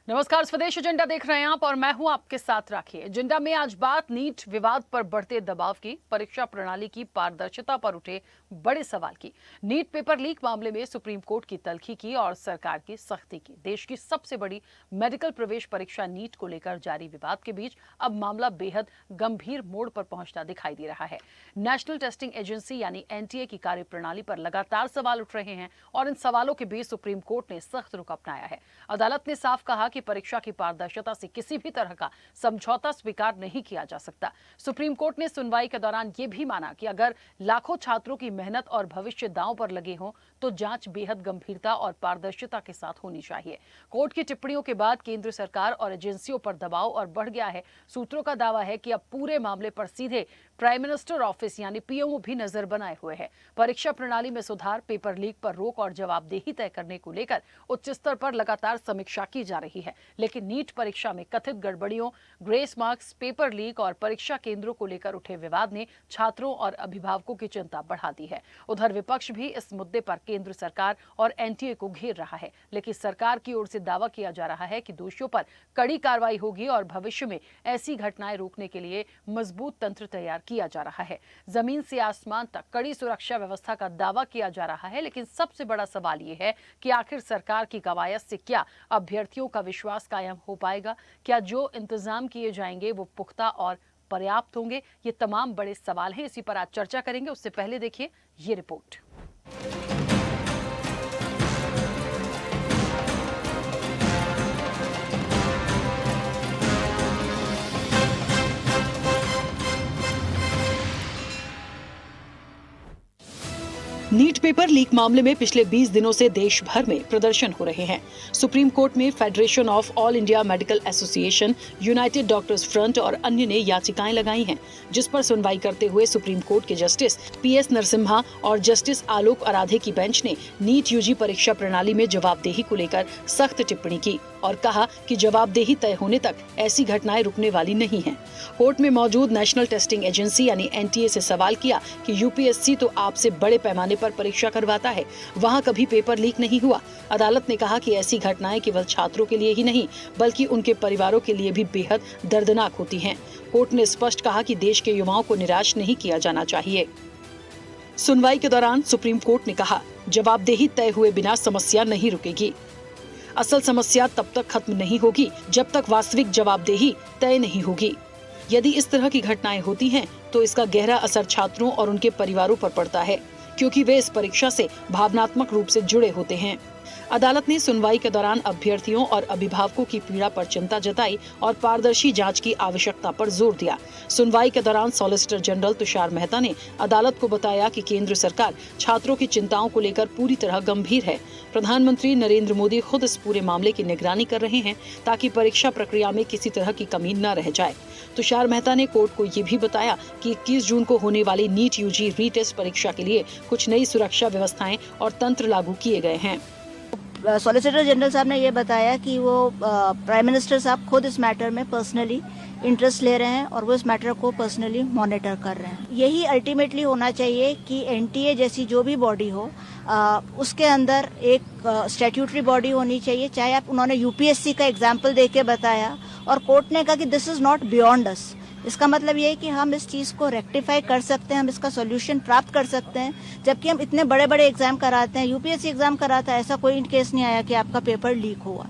नमस्कार, स्वदेश एजेंडा देख रहे हैं आप और मैं हूं आपके साथ राखी। एजेंडा में आज बात नीट विवाद पर बढ़ते दबाव की, परीक्षा प्रणाली की पारदर्शिता पर उठे बड़े सवाल की, नीट पेपर लीक मामले में सुप्रीम कोर्ट की तल्खी की और सरकार की सख्ती की। देश की सबसे बड़ी मेडिकल प्रवेश परीक्षा नीट को लेकर जारी विवाद के बीच अब मामला बेहद गंभीर मोड़ पर पहुंचता दिखाई दे रहा है। नेशनल टेस्टिंग एजेंसी यानी एनटीए की कार्यप्रणाली पर लगातार सवाल उठ रहे हैं और इन सवालों के बीच सुप्रीम कोर्ट ने सख्त रुख अपनाया है। अदालत ने साफ कहा कि परीक्षा की पारदर्शिता से किसी भी तरह का समझौता स्वीकार नहीं किया जा सकता। सुप्रीम कोर्ट ने सुनवाई के दौरान यह भी माना कि अगर लाखों छात्रों की मेहनत और भविष्य दांव पर लगे हों तो जांच बेहद गंभीरता और पारदर्शिता के साथ होनी चाहिए। कोर्ट की टिप्पणियों के बाद केंद्र सरकार और एजेंसियों पर दबाव और बढ़ गया है। सूत्रों का दावा है कि अब पूरे मामले पर सीधे प्राइम मिनिस्टर ऑफिस यानी पीएमओ भी नजर बनाए हुए है। परीक्षा प्रणाली में सुधार, पेपर लीक पर रोक और जवाबदेही तय करने को लेकर उच्च स्तर पर लगातार समीक्षा की जा रही है। लेकिन नीट परीक्षा में कथित गड़बड़ियों, ग्रेस मार्क्स, पेपर लीक और परीक्षा केंद्रों को लेकर उठे विवाद ने छात्रों और अभिभावकों की चिंता बढ़ा दी है। उधर विपक्ष भी इस मुद्दे पर केंद्र सरकार और एनटीए को घेर रहा है, लेकिन सरकार की ओर से दावा किया जा रहा है कि दोषियों पर कड़ी कार्रवाई होगी और भविष्य में ऐसी घटनाएं रोकने के लिए मजबूत तंत्र तैयार किया जा रहा है। जमीन से आसमान तक कड़ी सुरक्षा व्यवस्था का दावा किया जा रहा है, लेकिन सबसे बड़ा सवाल यह है कि आखिर सरकार की कवायद से क्या अभ्यर्थियों का विश्वास कायम हो पाएगा? क्या जो इंतजाम किए जाएंगे वो पुख्ता और पर्याप्त होंगे? ये तमाम बड़े सवाल हैं, इसी पर आज चर्चा करेंगे। उससे पहले देखिए ये रिपोर्ट। नीट पेपर लीक मामले में पिछले 20 दिनों से देश भर में प्रदर्शन हो रहे हैं। सुप्रीम कोर्ट में federation of all India medical association, United doctors front और अन्य ने याचिकाएं लगाई हैं, जिस पर सुनवाई करते हुए सुप्रीम कोर्ट के जस्टिस पीएस नरसिम्हा और जस्टिस आलोक आराधे की बेंच ने नीट यूजी परीक्षा प्रणाली में जवाबदेही को लेकर सख्त टिप्पणी की और कहा कि जवाबदेही तय होने तक ऐसी घटनाएं रुकने वाली नहीं हैं। कोर्ट में मौजूद नेशनल टेस्टिंग एजेंसी यानी एनटीए से सवाल किया कि यूपीएससी तो आपसे बड़े पैमाने पर परीक्षा करवाता है, वहां कभी पेपर लीक नहीं हुआ। अदालत ने कहा कि ऐसी घटनाएं केवल छात्रों के लिए ही नहीं बल्कि उनके परिवारों के लिए भी बेहद दर्दनाक होती हैं। कोर्ट ने स्पष्ट कहा कि देश के युवाओं को निराश नहीं किया जाना चाहिए। सुनवाई के दौरान सुप्रीम कोर्ट ने कहा, जवाबदेही तय हुए बिना समस्या नहीं रुकेगी। असल समस्या तब तक खत्म नहीं होगी जब तक वास्तविक जवाबदेही तय नहीं होगी। यदि इस तरह की घटनाएं होती हैं तो इसका गहरा असर छात्रों और उनके परिवारों पर पड़ता है, क्योंकि वे इस परीक्षा से भावनात्मक रूप से जुड़े होते हैं। अदालत ने सुनवाई के दौरान अभ्यर्थियों और अभिभावकों की पीड़ा पर चिंता जताई और पारदर्शी जांच की आवश्यकता पर जोर दिया। सुनवाई के दौरान सॉलिसिटर जनरल तुषार मेहता ने अदालत को बताया कि केंद्र सरकार छात्रों की चिंताओं को लेकर पूरी तरह गंभीर है। प्रधानमंत्री नरेंद्र मोदी खुद इस पूरे मामले की निगरानी कर रहे हैं ताकि परीक्षा प्रक्रिया में किसी तरह की कमी न रह जाए। तुषार मेहता ने कोर्ट को ये भी बताया कि 21 जून को होने वाली नीट यूजी रीटेस्ट परीक्षा के लिए कुछ नई सुरक्षा व्यवस्थाएं और तंत्र लागू किए गए हैं। सॉलिसिटर जनरल साहब ने ये बताया कि वो प्राइम मिनिस्टर साहब खुद इस मैटर में पर्सनली इंटरेस्ट ले रहे हैं और वो इस मैटर को पर्सनली मॉनिटर कर रहे हैं। यही अल्टीमेटली होना चाहिए कि एनटीए जैसी जो भी बॉडी हो उसके अंदर एक स्टैट्यूटरी बॉडी होनी चाहिए। चाहे आप उन्होंने यूपीएससी का एग्जाम्पल दे के बताया और कोर्ट ने कहा कि दिस इज नॉट बियॉन्ड अस। इसका मतलब ये है कि हम इस चीज़ को रेक्टिफाई कर सकते हैं, हम इसका सॉल्यूशन प्राप्त कर सकते हैं। जबकि हम इतने बड़े बड़े एग्जाम कराते हैं, यूपीएससी एग्जाम कराता है, ऐसा कोई केस नहीं आया कि आपका पेपर लीक हुआ।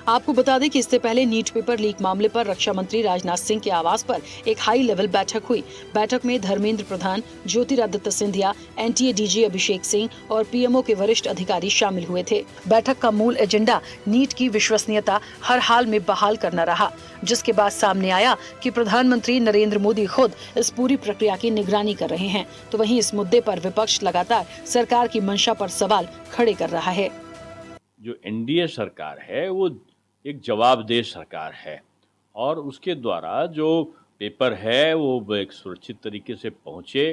आपको बता दें कि इससे पहले नीट पेपर लीक मामले पर रक्षा मंत्री राजनाथ सिंह के आवास पर एक हाई लेवल बैठक हुई। बैठक में धर्मेंद्र प्रधान, ज्योतिरादित्य सिंधिया, एनटीए डीजी अभिषेक सिंह और पीएमओ के वरिष्ठ अधिकारी शामिल हुए थे। बैठक का मूल एजेंडा नीट की विश्वसनीयता हर हाल में बहाल करना रहा, जिसके बाद सामने आया कि प्रधानमंत्री नरेंद्र मोदी खुद इस पूरी प्रक्रिया की निगरानी कर रहे हैं। तो वहीं इस मुद्दे पर विपक्ष लगातार सरकार की मंशा पर सवाल खड़े कर रहा है। जो एनडीए सरकार है वो एक जवाबदेह सरकार है और उसके द्वारा जो पेपर है वो एक सुरक्षित तरीके से पहुँचे,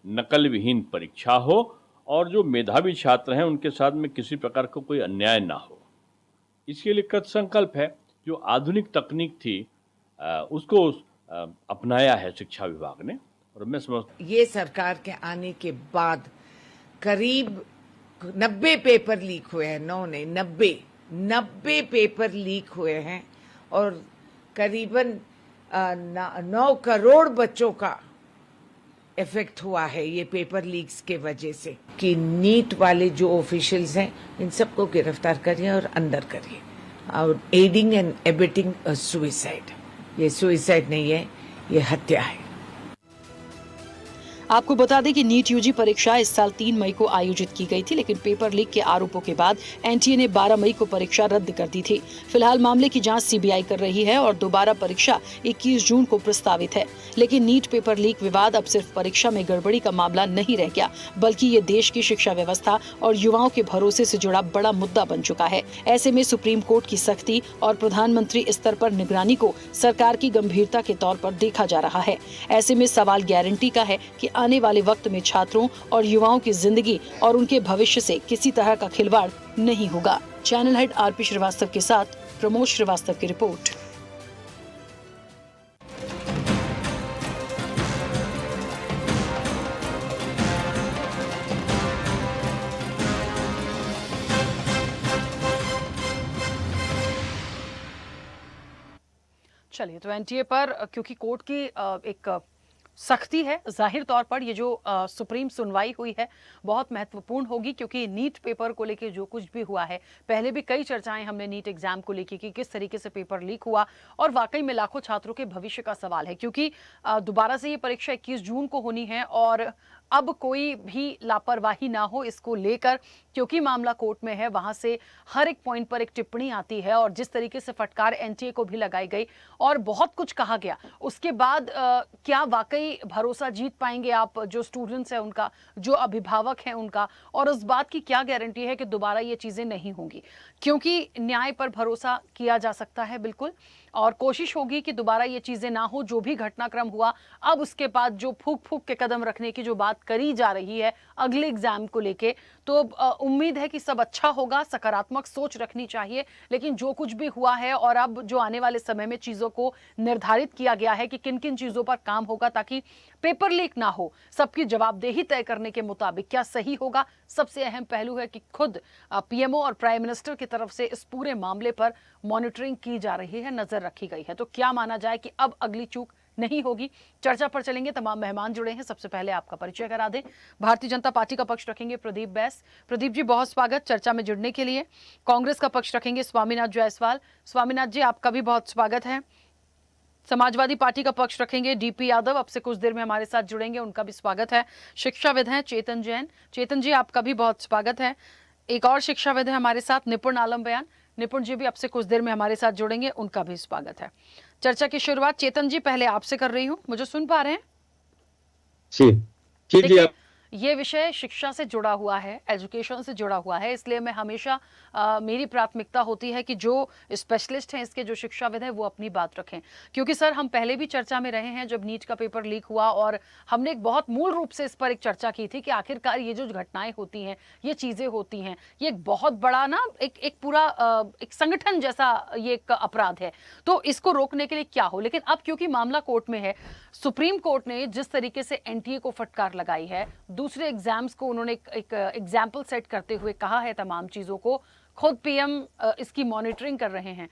नकल विहीन परीक्षा हो और जो मेधावी छात्र हैं उनके साथ में किसी प्रकार का कोई अन्याय ना हो। इसके लिए कृत संकल्प है। जो आधुनिक तकनीक थी उसको अपनाया है शिक्षा विभाग ने और मैं समझता ये सरकार के आने के बाद करीब 90 पेपर लीक हुए हैं। 90 90 पेपर लीक हुए हैं और करीबन 9 करोड़ बच्चों का इफेक्ट हुआ है ये पेपर लीक्स के वजह से। कि नीट वाले जो ऑफिशियल्स हैं इन सबको गिरफ्तार करिए और अंदर करिए। और एडिंग एंड एबेटिंग सुइसाइड, ये सुइसाइड नहीं है, ये हत्या है। आपको बता दें कि नीट यूजी परीक्षा इस साल 3 मई को आयोजित की गई थी, लेकिन पेपर लीक के आरोपों के बाद एनटीए ने 12 मई को परीक्षा रद्द कर दी थी। फिलहाल मामले की जांच सीबीआई कर रही है और दोबारा परीक्षा 21 जून को प्रस्तावित है। लेकिन नीट पेपर लीक विवाद अब सिर्फ परीक्षा में गड़बड़ी का मामला नहीं रह गया, बल्कि ये देश की शिक्षा व्यवस्था और युवाओं के भरोसे से जुड़ा बड़ा मुद्दा बन चुका है। ऐसे में सुप्रीम कोर्ट की सख्ती और प्रधानमंत्री स्तर पर निगरानी को सरकार की गंभीरता के तौर पर देखा जा रहा है। ऐसे में सवाल गारंटी का है कि आने वाले वक्त में छात्रों और युवाओं की जिंदगी और उनके भविष्य से किसी तरह का खिलवाड़ नहीं होगा। चैनल हेड आरपी श्रीवास्तव के साथ प्रमोद श्रीवास्तव की रिपोर्ट। चलिए, तो एनटीए पर क्योंकि कोर्ट की एक सख्ती है, जाहिर तौर पर ये जो सुप्रीम सुनवाई हुई है बहुत महत्वपूर्ण होगी, क्योंकि नीट पेपर को लेके जो कुछ भी हुआ है, पहले भी कई चर्चाएं हमने नीट एग्जाम को लेके कि किस तरीके से पेपर लीक हुआ और वाकई में लाखों छात्रों के भविष्य का सवाल है, क्योंकि दोबारा से ये परीक्षा 21 जून को होनी है और अब कोई भी लापरवाही ना हो इसको लेकर, क्योंकि मामला कोर्ट में है, वहां से हर एक पॉइंट पर एक टिप्पणी आती है और जिस तरीके से फटकार एनटीए को भी लगाई गई और बहुत कुछ कहा गया, उसके बाद क्या वाकई भरोसा जीत पाएंगे आप, जो स्टूडेंट्स हैं उनका, जो अभिभावक हैं उनका, और उस बात की क्या गारंटी है कि दोबारा ये चीजें नहीं होंगी, क्योंकि न्याय पर भरोसा किया जा सकता है बिल्कुल, और कोशिश होगी कि दोबारा ये चीजें ना हो। जो भी घटनाक्रम हुआ, अब उसके बाद जो फूक फूक के कदम रखने की जो बात करी जा रही है अगले एग्जाम को लेके, तो उम्मीद है कि सब अच्छा होगा, सकारात्मक सोच रखनी चाहिए। लेकिन जो कुछ भी हुआ है और अब जो आने वाले समय में चीजों को निर्धारित किया गया है कि किन किन चीजों पर काम होगा ताकि पेपर लीक ना हो, सबकी जवाबदेही तय करने के मुताबिक क्या सही होगा, सबसे अहम पहलू है कि खुद पीएमओ और प्राइम मिनिस्टर की तरफ से इस पूरे मामले पर मॉनिटरिंग की जा रही है, नजर रखी गई है। तो क्या माना जाए कि अब अगली चूक नहीं होगी। चर्चा पर चलेंगे, तमाम मेहमान जुड़े हैं। सबसे पहले आपका परिचय करा दें। भारतीय जनता पार्टी का पक्ष रखेंगे प्रदीप बैस। प्रदीप जी, बहुत स्वागत चर्चा में जुड़ने के लिए। कांग्रेस का पक्ष रखेंगे स्वामीनाथ जायसवाल। स्वामीनाथ जी, आपका भी बहुत स्वागत है। समाजवादी पार्टी का पक्ष रखेंगे डीपी यादव, अब से कुछ देर में हमारे साथ जुड़ेंगे, उनका भी स्वागत है। शिक्षाविद हैं चेतन जैन। चेतन जी, आपका भी बहुत स्वागत है। एक और शिक्षाविद है हमारे साथ, निपुण आलम बयान। निपुण जी भी अब से कुछ देर में हमारे साथ जुड़ेंगे, उनका भी स्वागत है। चर्चा की शुरुआत चेतन जी पहले आपसे कर रही हूँ, मुझे सुन पा रहे हैं? जी। ये विषय शिक्षा से जुड़ा हुआ है, एजुकेशन से जुड़ा हुआ है, इसलिए मैं हमेशा मेरी प्राथमिकता होती है कि जो स्पेशलिस्ट हैं इसके, जो शिक्षाविद हैं, वो अपनी बात रखें। क्योंकि सर, हम पहले भी चर्चा में रहे हैं जब नीट का पेपर लीक हुआ और हमने एक बहुत मूल रूप से इस पर एक चर्चा की थी कि आखिरकार ये जो घटनाएं होती हैं, ये चीजें होती हैं, ये एक बहुत बड़ा ना एक पूरा एक संगठन जैसा ये एक अपराध है, तो इसको रोकने के लिए क्या हो। लेकिन अब क्योंकि मामला कोर्ट में है, सुप्रीम कोर्ट ने जिस तरीके से एनटीए को फटकार लगाई है, दूसरे एग्जाम्स को उन्होंने एक एग्जाम्पल सेट करते हुए कहा है तमाम चीजों को, खुद पीएम इसकी मॉनिटरिंग कर रहे हैं।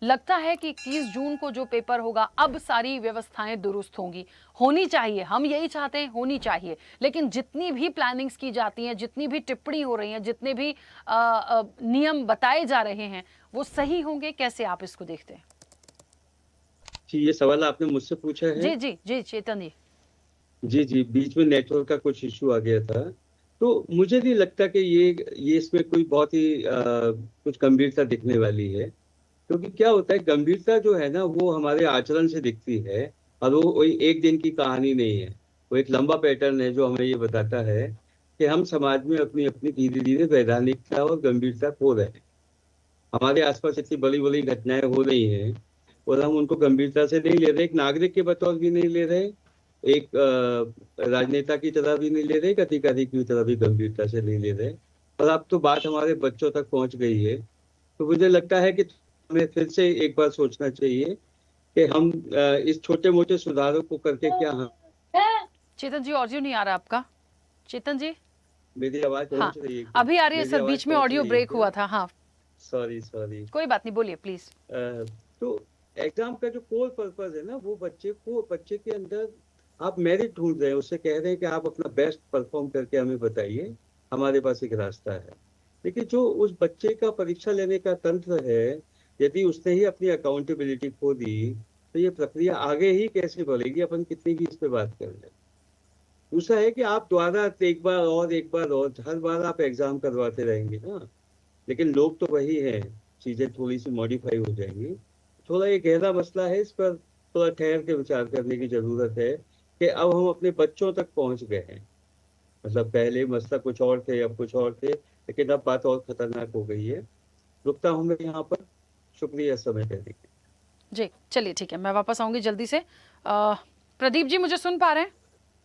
लगता है कि 21 जून को जो पेपर होगा, अब सारी व्यवस्थाएं दुरुस्त होंगी, होनी चाहिए, हम यही चाहते हैं, होनी चाहिए। लेकिन जितनी भी प्लानिंग्स की जाती हैं, जितनी भी टिप्पणी हो रही हैं, जितने भी नियम बताए जा रहे हैं, वो सही होंगे? कैसे आप इसको देखते हैं? जी, ये सवाल आपने मुझसे पूछा है? जी जी जी चेतन जी। जी, बीच में नेटवर्क का कुछ इशू आ गया था, तो मुझे नहीं लगता कि ये इसमें कोई बहुत ही कुछ गंभीरता दिखने वाली है। क्योंकि क्या होता है, गंभीरता जो है ना, वो हमारे आचरण से दिखती है और वो कोई एक दिन की कहानी नहीं है, वो एक लंबा पैटर्न है जो हमें ये बताता है कि हम समाज में अपनी अपनी धीरे धीरे वैधानिकता और गंभीरता खो रहे हैं। हमारे आसपास इतनी बड़ी बड़ी घटनाएं हो रही हैं और हम उनको गंभीरता से नहीं ले रहे, एक नागरिक के बतौर भी नहीं ले रहे, एक राजनेता की तरह भी नहीं ले रहे, एक अधिकारी की तरह भी गंभीरता से नहीं ले रहे। और अब तो बात हमारे बच्चों तक पहुंच गई है, तो मुझे लगता है कि हमें फिर से एक बार सोचना चाहिए कि हम इस छोटे मोटे सुधारों को करके क्या हम। चेतन जी, ऑडियो नहीं आ रहा आपका। चेतन जी, मेरी आवाज पहुंच रही है? अभी आ रही है सर, बीच में ऑडियो ब्रेक हुआ था। हाँ, सॉरी। कोई बात नहीं, बोलिए प्लीज। तो एग्जाम का जो कोर पर्पस है ना, वो बच्चे के अंदर आप मेरिट ढूंढ रहे हैं, उससे कह रहे हैं कि आप अपना बेस्ट परफॉर्म करके हमें बताइए, हमारे पास एक रास्ता है। लेकिन जो उस बच्चे का परीक्षा लेने का तंत्र है, यदि उसने ही अपनी अकाउंटेबिलिटी खो दी, तो ये प्रक्रिया आगे ही कैसे बढ़ेगी, अपन कितनी भी इस पे बात कर लें। दूसरा है कि आप दोबारा एक बार और हर बार आप एग्जाम करवाते रहेंगे ना, लेकिन लोग तो वही हैं, चीजें थोड़ी सी मॉडिफाई हो जाएंगी। थोड़ा ये गहरा मसला है, इस पर थोड़ा ठहर के विचार करने की जरूरत है कि अब हम अपने बच्चों तक पहुंच गए हैं। मतलब पहले मसला कुछ और थे, अब कुछ और थे, लेकिन अब बात और खतरनाक हो गई है। रुकता हूँ मैं यहाँ पर। शुक्रिया समय देने के लिए। जी चलिए ठीक है, मैं वापस आऊंगी जल्दी से। प्रदीप जी मुझे सुन पा रहे हैं?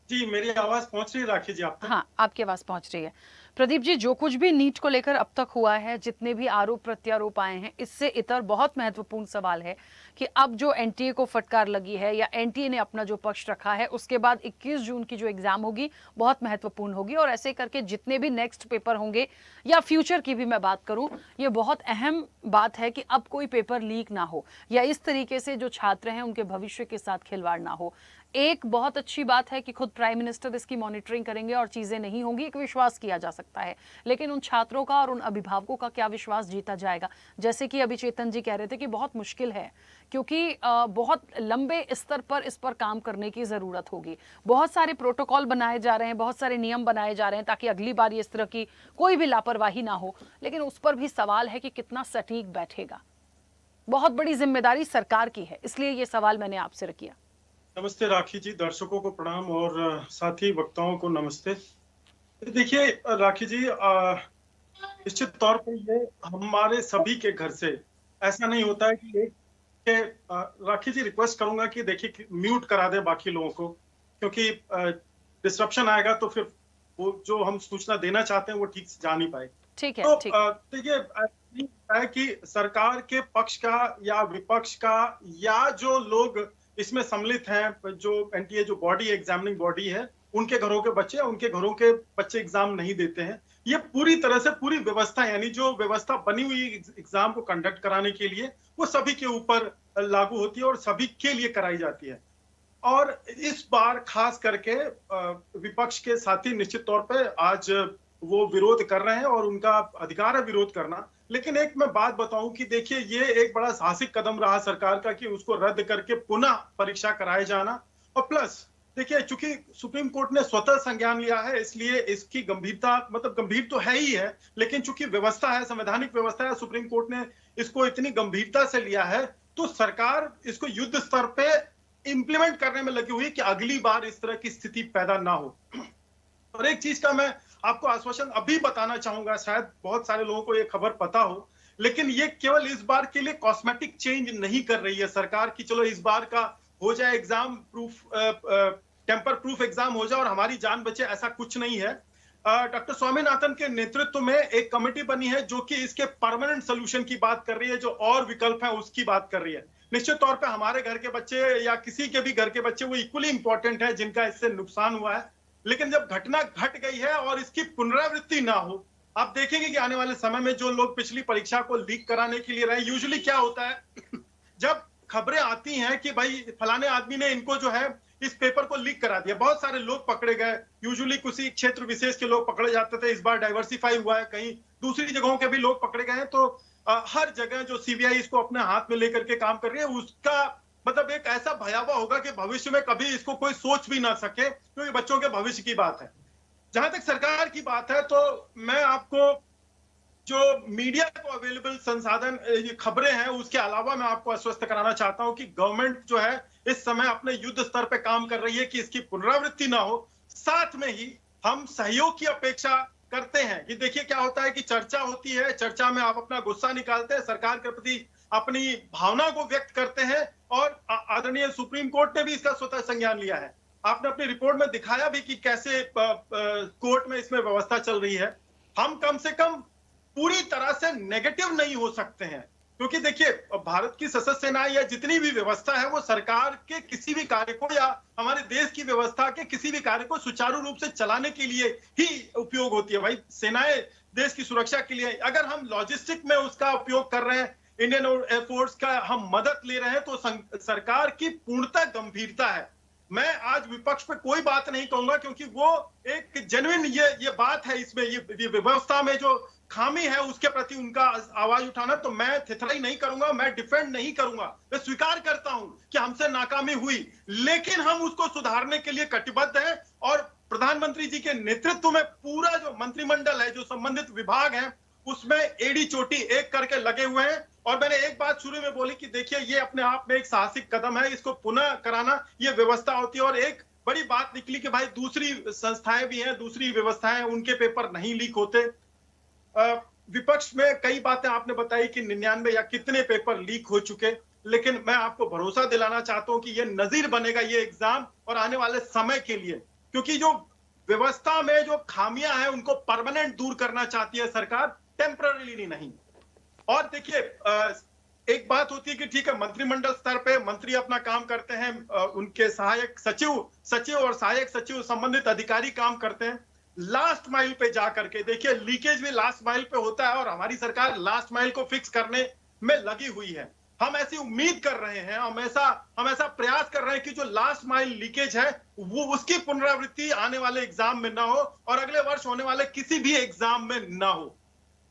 जी, मेरी आवाज पहुंच रही है राखी जी आप तक? हाँ, आपकी आवाज पहुंच रही है। प्रदीप जी, जो कुछ भी नीट को लेकर अब तक हुआ है, जितने भी आरोप प्रत्यारोप आए हैं, इससे इतर बहुत महत्वपूर्ण सवाल है कि अब जो एनटीए को फटकार लगी है या एनटीए ने अपना जो पक्ष रखा है, उसके बाद 21 जून की जो एग्जाम होगी बहुत महत्वपूर्ण होगी, और ऐसे करके जितने भी नेक्स्ट पेपर होंगे या फ्यूचर की भी मैं बात करूं, ये बहुत अहम बात है कि अब कोई पेपर लीक ना हो या इस तरीके से जो छात्र हैं उनके भविष्य के साथ खिलवाड़ ना हो। एक बहुत अच्छी बात है कि खुद प्राइम मिनिस्टर इसकी मॉनिटरिंग करेंगे और चीजें नहीं होंगी, एक विश्वास किया जा सकता है। लेकिन उन छात्रों का और उन अभिभावकों का क्या विश्वास जीता जाएगा? जैसे कि अभी चेतन जी कह रहे थे कि बहुत मुश्किल है, क्योंकि बहुत लंबे स्तर पर इस पर काम करने की जरूरत होगी। बहुत सारे प्रोटोकॉल बनाए जा रहे हैं, बहुत सारे नियम बनाए जा रहे हैं ताकि अगली बार इस तरह की कोई भी लापरवाही ना हो, लेकिन उस पर भी सवाल है कि कितना सटीक बैठेगा। बहुत बड़ी जिम्मेदारी सरकार की है, इसलिए ये सवाल मैंने आपसे किया। नमस्ते राखी जी, दर्शकों को प्रणाम और साथी वक्ताओं को नमस्ते। देखिए राखी जी, निश्चित तौर पर ये हमारे सभी के घर से ऐसा नहीं होता है कि राखी जी रिक्वेस्ट करूंगा कि देखिए म्यूट करा दे बाकी लोगों को, क्योंकि डिस्ट्रप्शन आएगा तो फिर वो जो हम सूचना देना चाहते हैं वो ठीक से जा नहीं पाएगी। ठीक है, तो ठीक है। देखिए है कि सरकार के पक्ष का या विपक्ष का या जो लोग इसमें सम्मिलित हैं, जो एनटीए जो बॉडी एग्जामिनिंग बॉडी है, उनके घरों के बच्चे, उनके घरों के बच्चे एग्जाम नहीं देते हैं। ये पूरी तरह से पूरी व्यवस्था, यानी जो व्यवस्था बनी हुई एग्जाम को कंडक्ट कराने के लिए, वो सभी के ऊपर लागू होती है और सभी के लिए कराई जाती है। और इस बार खास करके विपक्ष के साथी निश्चित तौर पे आज वो विरोध कर रहे हैं और उनका अधिकार है विरोध करना। लेकिन एक मैं बात बताऊं कि देखिए ये एक बड़ा साहसिक कदम रहा सरकार का कि उसको रद्द करके पुनः परीक्षा कराए जाना। और प्लस देखिए, चूंकि सुप्रीम कोर्ट ने स्वतः संज्ञान लिया है, इसलिए इसकी गंभीरता, मतलब गंभीर तो है ही है, लेकिन चूंकि व्यवस्था है, संवैधानिक व्यवस्था है, सुप्रीम कोर्ट ने इसको इतनी गंभीरता से लिया है, तो सरकार इसको युद्ध स्तर पे इंप्लीमेंट करने में लगी हुई कि अगली बार इस तरह की स्थिति पैदा ना हो। और एक चीज का मैं आपको आश्वासन अभी बताना चाहूंगा, शायद बहुत सारे लोगों को ये खबर पता हो, लेकिन ये केवल इस बार के लिए कॉस्मेटिक चेंज नहीं कर रही है सरकार कि चलो इस बार का हो जाए exam proof, tamper proof exam हो जाए और हमारी जान बचे, ऐसा कुछ नहीं है। डॉक्टर स्वामीनाथन के नेतृत्व में एक कमेटी बनी है जो कि इसके परमानेंट सोल्यूशन की बात कर रही है, जो और विकल्प है उसकी बात कर रही है। निश्चित तौर पे हमारे घर के बच्चे या किसी के भी घर के बच्चे वो इक्वली इंपॉर्टेंट है जिनका इससे नुकसान हुआ है, लेकिन जब घटना घट गई है और इसकी पुनरावृत्ति ना हो, आप देखेंगे कि आने वाले समय में जो लोग पिछली परीक्षा को लीक कराने के लिए रहे, यूजुअली क्या होता है जब खबरें आती हैं कि भाई फलाने आदमी ने इनको जो है इस पेपर को लीक करा दिया, बहुत सारे लोग पकड़े गए, यूजुअली किसी क्षेत्र विशेष के लोग पकड़े जाते थे, इस बार डाइवर्सिफाई हुआ है, कहीं दूसरी जगहों के भी लोग पकड़े गए हैं। तो हर जगह जो सीबीआई इसको अपने हाथ में लेकर के काम कर रही है, उसका मतलब एक ऐसा भयावह होगा कि भविष्य में कभी इसको कोई सोच भी ना सके, क्योंकि बच्चों के भविष्य की बात है। जहां तक सरकार की बात है, तो मैं आपको जो मीडिया को अवेलेबल संसाधन खबरें हैं उसके अलावा मैं आपको आश्वस्त कराना चाहता हूं कि गवर्नमेंट जो है इस समय अपने युद्ध स्तर पे काम कर रही है कि इसकी पुनरावृत्ति ना हो। साथ में ही हम सहयोग की अपेक्षा करते हैं कि देखिए क्या होता है कि चर्चा होती है, चर्चा में आप अपना गुस्सा निकालते हैं, सरकार के प्रति अपनी भावना को व्यक्त करते हैं, और आदरणीय सुप्रीम कोर्ट ने भी इसका स्वतः संज्ञान लिया है। आपने अपनी रिपोर्ट में दिखाया भी कि कैसे कोर्ट में इसमें व्यवस्था चल रही है। हम कम से कम पूरी तरह से नेगेटिव नहीं हो सकते हैं, क्योंकि देखिए भारत की सशस्त्र सेनाएं या जितनी भी व्यवस्था है वो सरकार के किसी भी कार्य को या हमारे देश की व्यवस्था के किसी भी कार्य को सुचारू रूप से चलाने के लिए ही उपयोग होती है। भाई सेनाएं देश की सुरक्षा के लिए, अगर हम लॉजिस्टिक में उसका उपयोग कर रहे हैं, इंडियन एयरफोर्स का हम मदद ले रहे हैं, तो सरकार की पूर्णतः गंभीरता है। मैं आज विपक्ष पे कोई बात नहीं कहूंगा, क्योंकि वो एक जेन्युइन ये बात है, इसमें ये व्यवस्था में जो खामी है उसके प्रति उनका आवाज उठाना, तो मैं थिथराई नहीं करूंगा, मैं डिफेंड नहीं करूंगा। मैं स्वीकार करता हूं कि हमसे नाकामी हुई, लेकिन हम उसको सुधारने के लिए कटिबद्ध हैं और प्रधानमंत्री जी के नेतृत्व में पूरा जो मंत्रिमंडल है, जो संबंधित विभाग है, उसमें एड़ी चोटी एक करके लगे हुए हैं। और मैंने एक बात शुरू में बोली कि देखिए, ये अपने आप में एक साहसिक कदम है, इसको पुनः कराना ये व्यवस्था होती है। और एक बड़ी बात निकली कि भाई दूसरी संस्थाएं भी हैं, दूसरी व्यवस्थाएं, उनके पेपर नहीं लीक होते। विपक्ष में कई बातें आपने बताई कि 99 या कितने पेपर लीक हो चुके, लेकिन मैं आपको भरोसा दिलाना चाहता हूं कि ये नजीर बनेगा ये एग्जाम और आने वाले समय के लिए, क्योंकि जो व्यवस्था में जो खामियां हैं उनको परमानेंट दूर करना चाहती है सरकार, टेम्पररीली नहीं। और देखिए, एक बात होती है कि ठीक है, मंत्रिमंडल स्तर पे मंत्री अपना काम करते हैं, उनके सहायक सचिव और सहायक सचिव संबंधित अधिकारी काम करते हैं। लास्ट माइल पे जा करके देखिए, लीकेज भी लास्ट माइल पे होता है और हमारी सरकार लास्ट माइल को फिक्स करने में लगी हुई है। हम ऐसी उम्मीद कर रहे हैं, हम ऐसा प्रयास कर रहे हैं कि जो लास्ट माइल लीकेज है वो उसकी पुनरावृत्ति आने वाले एग्जाम में ना हो और अगले वर्ष होने वाले किसी भी एग्जाम में ना हो।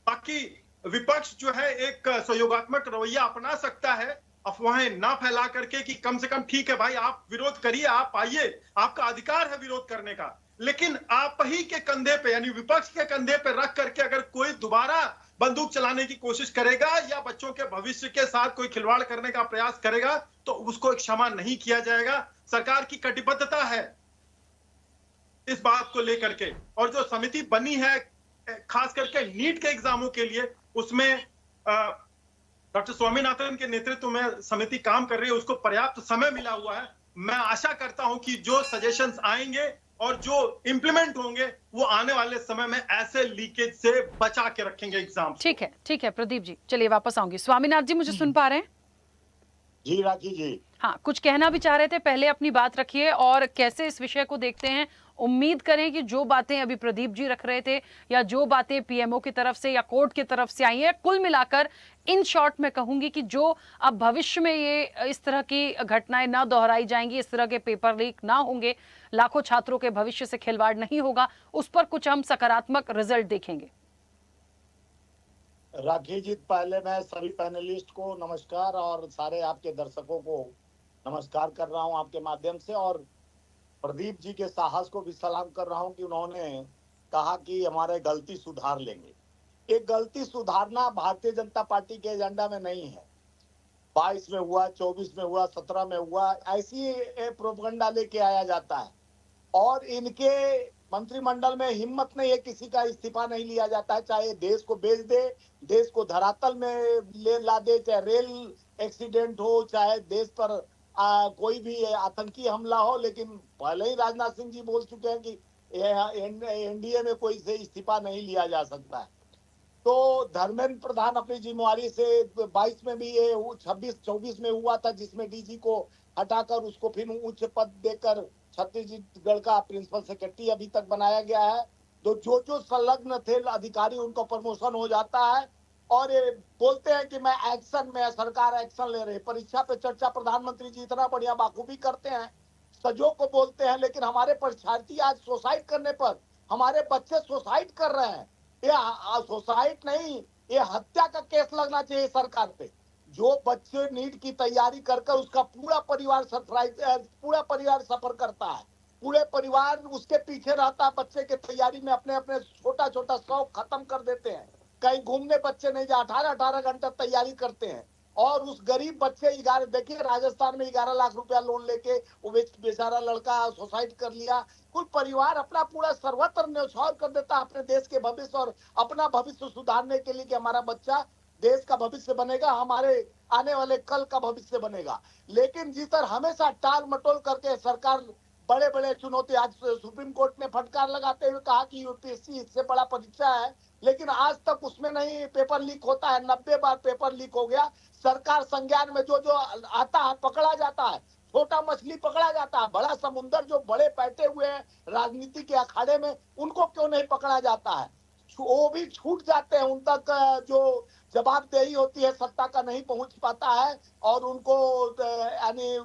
बाकी विपक्ष जो है एक सहयोगात्मक रवैया अपना सकता है, अफवाहें ना फैला करके कि कम से कम ठीक है भाई, आप विरोध करिए, आप आइए, आपका अधिकार है विरोध करने का, लेकिन आप ही के कंधे पे, यानी विपक्ष के कंधे पे रख करके अगर कोई दोबारा बंदूक चलाने की कोशिश करेगा या बच्चों के भविष्य के साथ कोई खिलवाड़ करने का प्रयास करेगा तो उसको क्षमा नहीं किया जाएगा। सरकार की कटिबद्धता है इस बात को लेकर के, और जो समिति बनी है खास करके नीट के एग्जामों के लिए, उसमें डॉक्टर स्वामीनाथन के नेतृत्व में समिति काम कर रही है, उसको पर्याप्त समय मिला हुआ है। मैं आशा करता हूं कि जो सजेशंस आएंगे और जो इंप्लीमेंट होंगे वो आने वाले समय में ऐसे लीकेज से बचा के रखेंगे एग्जाम। ठीक है प्रदीप जी, चलिए वापस आऊंगी। स्वामीनाथ जी, मुझे सुन पा रहे हैं? जी राखी जी, हाँ, कुछ कहना भी चाह रहे थे, पहले अपनी बात रखिए और कैसे इस विषय को देखते हैं। उम्मीद करें कि जो बातें अभी प्रदीप जी रख रहे थे या जो बातें पीएमओ की तरफ से या कोर्ट की तरफ से आई हैं, कुल मिलाकर इन शॉर्ट में कहूंगी कि जो अब भविष्य में ये इस तरह की घटनाएं ना दोहराई जाएंगी, इस तरह के पेपर लीक ना होंगे, लाखों छात्रों के भविष्य से खिलवाड़ नहीं होगा, उस पर कुछ हम सकारात्मक रिजल्ट देखेंगे। राखी जी, पहले मैं सभी पैनलिस्ट को नमस्कार और सारे आपके दर्शकों को नमस्कार कर रहा हूं आपके माध्यम से, और प्रदीप जी के साहस को भी सलाम कर रहा हूं कि उन्होंने कहा कि हमारे गलती सुधार लेंगे। एक गलती सुधारना भारतीय जनता पार्टी के एजेंडा में नहीं है। 22 में हुआ, 24 में हुआ, 17 में हुआ, ऐसी प्रोपगंडा लेके आया जाता है और इनके मंत्रिमंडल में हिम्मत नहीं है, किसी का इस्तीफा नहीं लिया जाता है, चाहे देश को बेच दे, देश को धरातल में ले ला दे, चाहे रेल एक्सीडेंट हो, चाहे देश पर कोई भी आतंकी हमला हो। लेकिन पहले ही राजनाथ सिंह जी बोल चुके हैं कि एनडीए में कोई से इस्तीफा नहीं लिया जा सकता है। तो धर्मेंद्र प्रधान अपनी जिम्मेवारी से 22 में भी ये 26-24 में हुआ था, जिसमें डीजी को हटाकर उसको फिर उच्च पद देकर छत्तीसगढ़ का प्रिंसिपल सेक्रेटरी अभी तक बनाया गया है। तो जो संलग्न थे अधिकारी, उनको प्रमोशन हो जाता है और ये बोलते हैं कि मैं एक्शन में, सरकार एक्शन ले रही है। परीक्षा पे चर्चा प्रधानमंत्री जी इतना बढ़िया बाखूबी करते हैं, सजो को बोलते हैं, लेकिन हमारे परीक्षार्थी आज सुसाइड करने पर, हमारे बच्चे सुसाइड कर रहे हैं। ये सुसाइड नहीं, ये हत्या का केस लगना चाहिए सरकार पे। जो बच्चे नीट की तैयारी कर उसका पूरा परिवार सफर करता है, पूरे परिवार उसके पीछे रहता है, बच्चे के तैयारी में अपने अपने छोटा छोटा शौक खत्म कर देते हैं। कहीं घूमने बच्चे नहीं जा, 18-18 घंटा तैयारी करते हैं और उस गरीब बच्चे 11, देखिए राजस्थान में 11 लाख रुपया लोन लेके वो बेचारा लड़का सुसाइड कर लिया। कुल परिवार अपना पूरा सर्वत्र न्यौछावर कर देता है अपने देश के भविष्य और अपना भविष्य सुधारने के लिए कि हमारा बच्चा देश का भविष्य बनेगा, हमारे आने वाले कल का भविष्य बनेगा। लेकिन जिधर हमेशा टाल मटोल करके सरकार बड़े बड़े चुनौती, आज सुप्रीम कोर्ट ने फटकार लगाते हुए कहा कि यूपीएससी इससे बड़ा परीक्षा है, लेकिन आज तक उसमें नहीं पेपर लीक होता है। 90 बार पेपर लीक हो गया। सरकार संज्ञान में जो आता है पकड़ा जाता है, छोटा मछली पकड़ा जाता है, बड़ा समुंदर जो बड़े बैठे हुए हैं राजनीति के अखाड़े में, उनको क्यों नहीं पकड़ा जाता है। वो भी छूट जाते हैं, उन तक जो जवाबदेही होती है सत्ता का नहीं पहुंच पाता है, और उनको यानी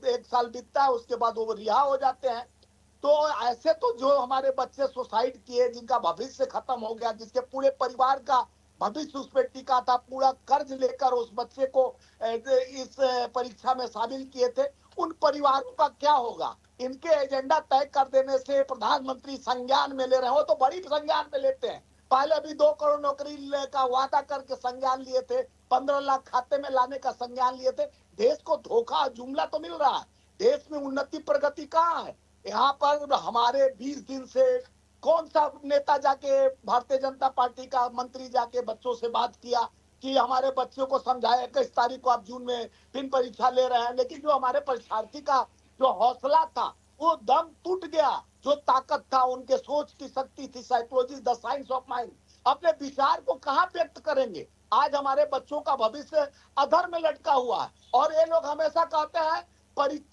1 साल बीतता है, उसके बाद वो रिहा हो जाते हैं। तो ऐसे तो जो हमारे बच्चे सुसाइड किए, जिनका भविष्य खत्म हो गया, जिसके पूरे परिवार का भविष्य उस पर टिका था, पूरा कर्ज लेकर उस बच्चे को इस परीक्षा में शामिल किए थे, उन परिवारों का क्या होगा? इनके एजेंडा तय कर देने से प्रधानमंत्री संज्ञान में ले रहे हो, तो बड़ी संज्ञान में लेते हैं। पहले भी 2 करोड़ नौकरी का वादा करके संज्ञान लिए थे, 15 लाख खाते में लाने का संज्ञान लिए थे। देश को धोखा जुमला तो मिल रहा है, देश में उन्नति प्रगति कहाँ है? यहाँ पर हमारे 20 दिन से कौन सा नेता जाके, भारतीय जनता पार्टी का मंत्री जाके बच्चों से बात किया कि हमारे बच्चों को समझाया 21 तारीख को आप जून में फिर परीक्षा ले रहे हैं? लेकिन जो हमारे परीक्षार्थी का जो हौसला था वो दम टूट गया, जो ताकत था, उनके सोच की शक्ति थी, psychology, the science of mind, अपने विचार को कहाँ व्यक्त करेंगे? आज हमारे बच्चों का भविष्य अधर में लटका हुआ है। और ये लोग हमेशा कहते हैं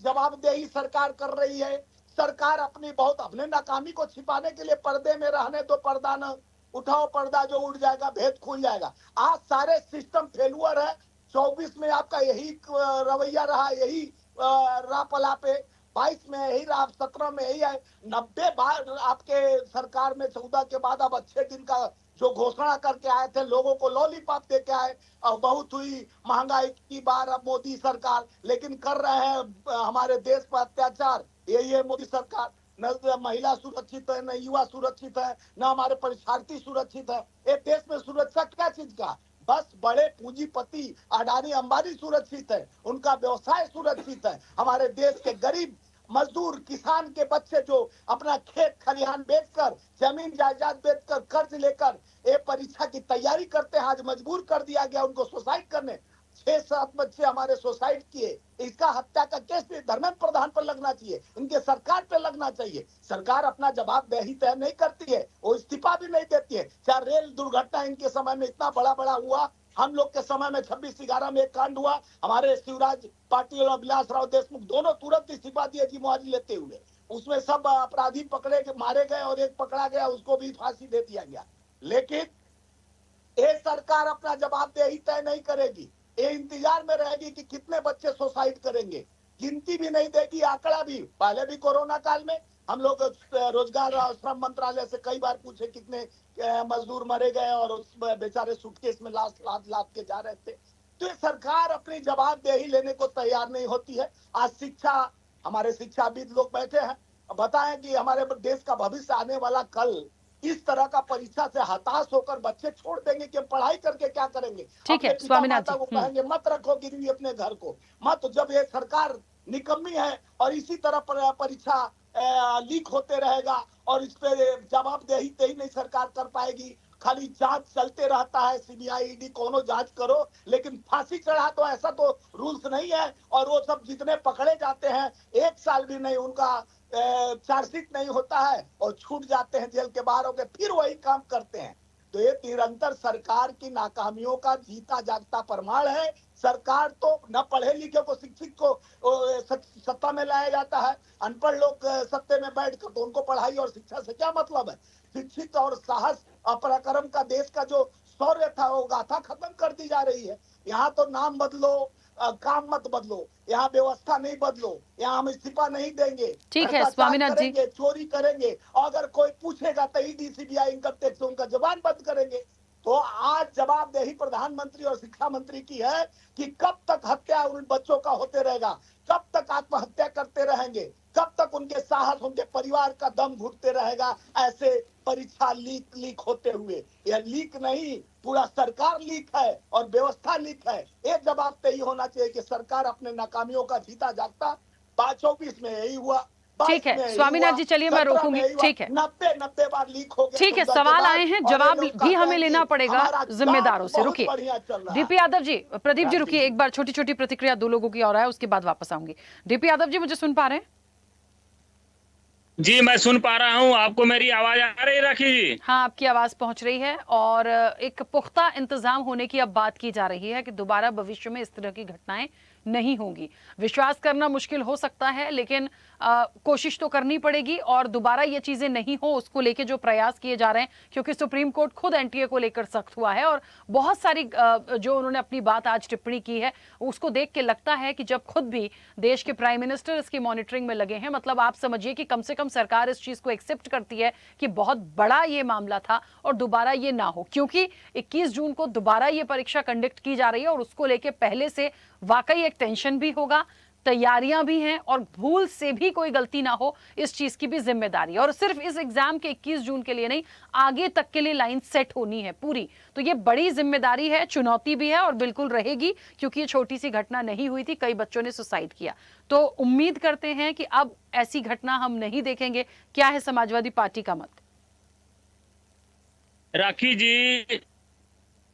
जवाबदेही सरकार कर रही है, सरकार अपने नाकामी को छिपाने के लिए पर्दे में रहने दो, पर्दा न उठाओ, पर्दा जो उड़ जाएगा भेद खुल जाएगा। आज सारे सिस्टम फेलुअर है। 24 में आपका यही रवैया रहा, यही रापला पे, 22 में यही रहा, 17 में यही है, 90 बार आपके सरकार में 14 के बाद अब अच्छे दिन का जो घोषणा करके आए थे, लोगों को लॉलीपॉप दे के आए, और बहुत हुई महंगाई की बार अब मोदी सरकार, लेकिन कर रहे हैं हमारे देश पर अत्याचार यही है मोदी सरकार। न महिला सुरक्षित है, न युवा सुरक्षित है, न हमारे परीक्षार्थी सुरक्षित है। एक देश में सुरक्षा क्या चीज का? बस बड़े पूंजीपति अडानी अंबानी सुरक्षित है, उनका व्यवसाय सुरक्षित है। हमारे देश के गरीब मजदूर किसान के बच्चे जो अपना खेत खलिहान बेचकर, जमीन जायदाद बेचकर, कर्ज लेकर ये परीक्षा की तैयारी करते हैं, आज मजबूर कर दिया गया उनको सुसाइड करने। 6-7 बच्चे हमारे सुसाइड किए। इसका हत्या का केस धर्मेंद्र प्रधान पर लगना चाहिए, इनके सरकार पे लगना चाहिए। सरकार अपना जवाबदेही तय नहीं करती है, वो इस्तीफा भी नहीं देती है। चाहे रेल दुर्घटना इनके समय में इतना बड़ा हुआ, हम लोग के समय में 26/11 में एक कांड हुआ, हमारे शिवराज पाटिल और विलासराव देशमुख दोनों तुरंत इस्तीफा दिए जी मुआवजा लेते हुए। उसमें सब अपराधी पकड़े मारे गए और एक पकड़ा गया, उसको भी फांसी दे दिया गया। लेकिन ये सरकार अपना जवाबदेही तय नहीं करेगी, ये इंतजार में रहेगी कि कितने बच्चे सुसाइड करेंगे, गिनती भी नहीं देगी, आंकड़ा भी। पहले भी कोरोना काल में हम लोग रोजगार और श्रम मंत्रालय से कई बार पूछे कितने मजदूर मरे गए, और उस बेचारे सूटकेस में लाद के जा रहे थे। तो ये सरकार अपनी जवाबदेही लेने को तैयार नहीं होती है। आज हमारे शिक्षाविद लोग बैठे हैं, बताएं कि हमारे देश का भविष्य आने वाला कल इस तरह का परीक्षा से हताश होकर बच्चे छोड़ देंगे कि पढ़ाई करके क्या करेंगे। ठीक है स्वामीनाथ जी, को कहेंगे मत रखो गिरवी अपने घर को, मत। जब ये सरकार निकम्मी है और इसी तरह परीक्षा लीक होते रहेगा और इस पे जवाबदेही तय नहीं सरकार कर पाएगी, खाली जांच चलते रहता है, सीबीआई ईडी कोनो जांच करो, लेकिन फांसी चढ़ा तो ऐसा तो रूल्स नहीं है। और वो सब जितने पकड़े जाते हैं 1 साल भी नहीं उनका चार्जशीट नहीं होता है और छूट जाते हैं जेल के बाहर होकर, फिर वही काम करते हैं। तो ये निरंतर सरकार की नाकामियों का जीता जागता प्रमाण है। सरकार तो न पढ़े लिखे को, शिक्षित को सत्ता में लाया जाता है, अनपढ़ लोग सत्ते में बैठकर, तो उनको पढ़ाई और शिक्षा से क्या मतलब है? शिक्षित और साहस पराक्रम का देश का जो शौर्य था वो गाथा खत्म कर दी जा रही है। यहाँ तो नाम बदलो, काम मत बदलो, यहाँ व्यवस्था नहीं बदलो, यहाँ हम इस्तीफा नहीं देंगे। ठीक है स्वामीनाथ जी, चोरी करेंगे, और अगर कोई पूछेगा तो ईडी सीबीआई इनकम टैक्स उनका जबान बंद करेंगे। तो आज जवाबदेही प्रधानमंत्री और शिक्षा मंत्री की है कि कब तक हत्या उन बच्चों का होते रहेगा, कब तक आत्महत्या करते रहेंगे, कब तक उनके साहस, उनके परिवार का दम घुटते रहेगा ऐसे परीक्षा लीक होते हुए। यह लीक नहीं, पूरा सरकार लीक है और व्यवस्था लीक है। एक जवाब तो यही होना चाहिए कि सरकार अपने नाकामियों का जीता जागता। 24 में यही हुआ, ठीक है स्वामीनाथ जी, चलिए मैं रोकूंगी। ठीक है, 90 बार लीक हो गया। ठीक है, सवाल आए हैं, जवाब भी हमें लेना पड़ेगा जिम्मेदारों से। रुकिए डीपी यादव जी, प्रदीप जी रुकिए, एक बार छोटी छोटी प्रतिक्रिया 2 लोगों की और है, उसके बाद वापस आऊंगी। डीपी यादव जी मुझे सुन पा रहे हैं? जी मैं सुन पा रहा हूँ, आपको मेरी आवाज आ रही है राखी जी? हाँ, आपकी आवाज पहुंच रही है और एक पुख्ता इंतजाम होने की अब बात की जा रही है कि दोबारा भविष्य में इस तरह की घटनाएं नहीं होंगी। विश्वास करना मुश्किल हो सकता है, लेकिन कोशिश तो करनी पड़ेगी और दोबारा ये चीजें नहीं हो उसको लेके जो प्रयास किए जा रहे हैं, क्योंकि सुप्रीम कोर्ट खुद एनटीए को लेकर सख्त हुआ है और बहुत सारी जो उन्होंने अपनी बात आज टिप्पणी की है उसको देख के लगता है कि जब खुद भी देश के प्राइम मिनिस्टर इसकी मॉनिटरिंग में लगे हैं, मतलब आप समझिए कि कम से कम सरकार इस चीज को एक्सेप्ट करती है कि बहुत बड़ा ये मामला था और दोबारा ये ना हो, क्योंकि 21 जून को दोबारा ये परीक्षा कंडक्ट की जा रही है और उसको लेके पहले से वाकई एक टेंशन भी होगा, तैयारियां भी हैं और भूल से भी कोई गलती ना हो इस चीज की भी जिम्मेदारी है। और सिर्फ इस एग्जाम के 21 जून के लिए नहीं, आगे तक के लिए लाइन सेट होनी है पूरी। तो ये बड़ी जिम्मेदारी है, चुनौती भी है और बिल्कुल रहेगी, क्योंकि ये छोटी सी घटना नहीं हुई थी, कई बच्चों ने सुसाइड किया। तो उम्मीद करते हैं कि अब ऐसी घटना हम नहीं देखेंगे। क्या है समाजवादी पार्टी का मत? राखी जी,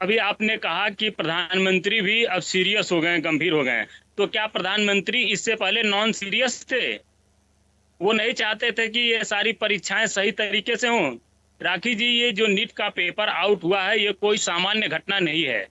अभी आपने कहा कि प्रधानमंत्री भी अब सीरियस हो गए, गंभीर हो गए, तो क्या प्रधानमंत्री इससे पहले नॉन सीरियस थे? वो नहीं चाहते थे कि ये सारी परीक्षाएं सही तरीके से हों? राखी जी, ये जो नीट का पेपर आउट हुआ है ये कोई सामान्य घटना नहीं है।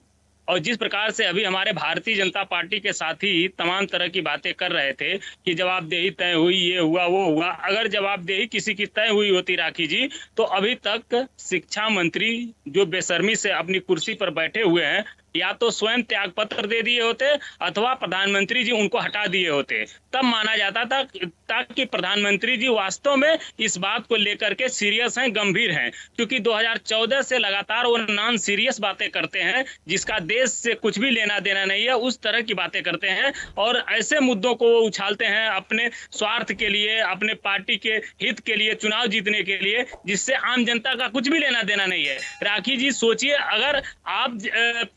और जिस प्रकार से अभी हमारे भारतीय जनता पार्टी के साथी तमाम तरह की बातें कर रहे थे कि जवाबदेही तय हुई, ये हुआ वो हुआ, अगर जवाबदेही किसी की तय हुई होती राखी जी, तो अभी तक शिक्षा मंत्री जो बेशर्मी से अपनी कुर्सी पर बैठे हुए हैं, या तो स्वयं त्याग पत्र दे दिए होते अथवा प्रधानमंत्री जी उनको हटा दिए होते। तब माना जाता था ताकि प्रधानमंत्री जी वास्तव में इस बात को लेकर के सीरियस हैं, गंभीर हैं, क्योंकि 2014 से लगातार वो नॉन सीरियस बातें करते हैं जिसका देश से कुछ भी लेना देना नहीं है, उस तरह की बातें करते हैं और ऐसे मुद्दों को वो उछालते हैं अपने स्वार्थ के लिए, अपने पार्टी के हित के लिए, चुनाव जीतने के लिए, जिससे आम जनता का कुछ भी लेना देना नहीं है। राखी जी सोचिए, अगर आप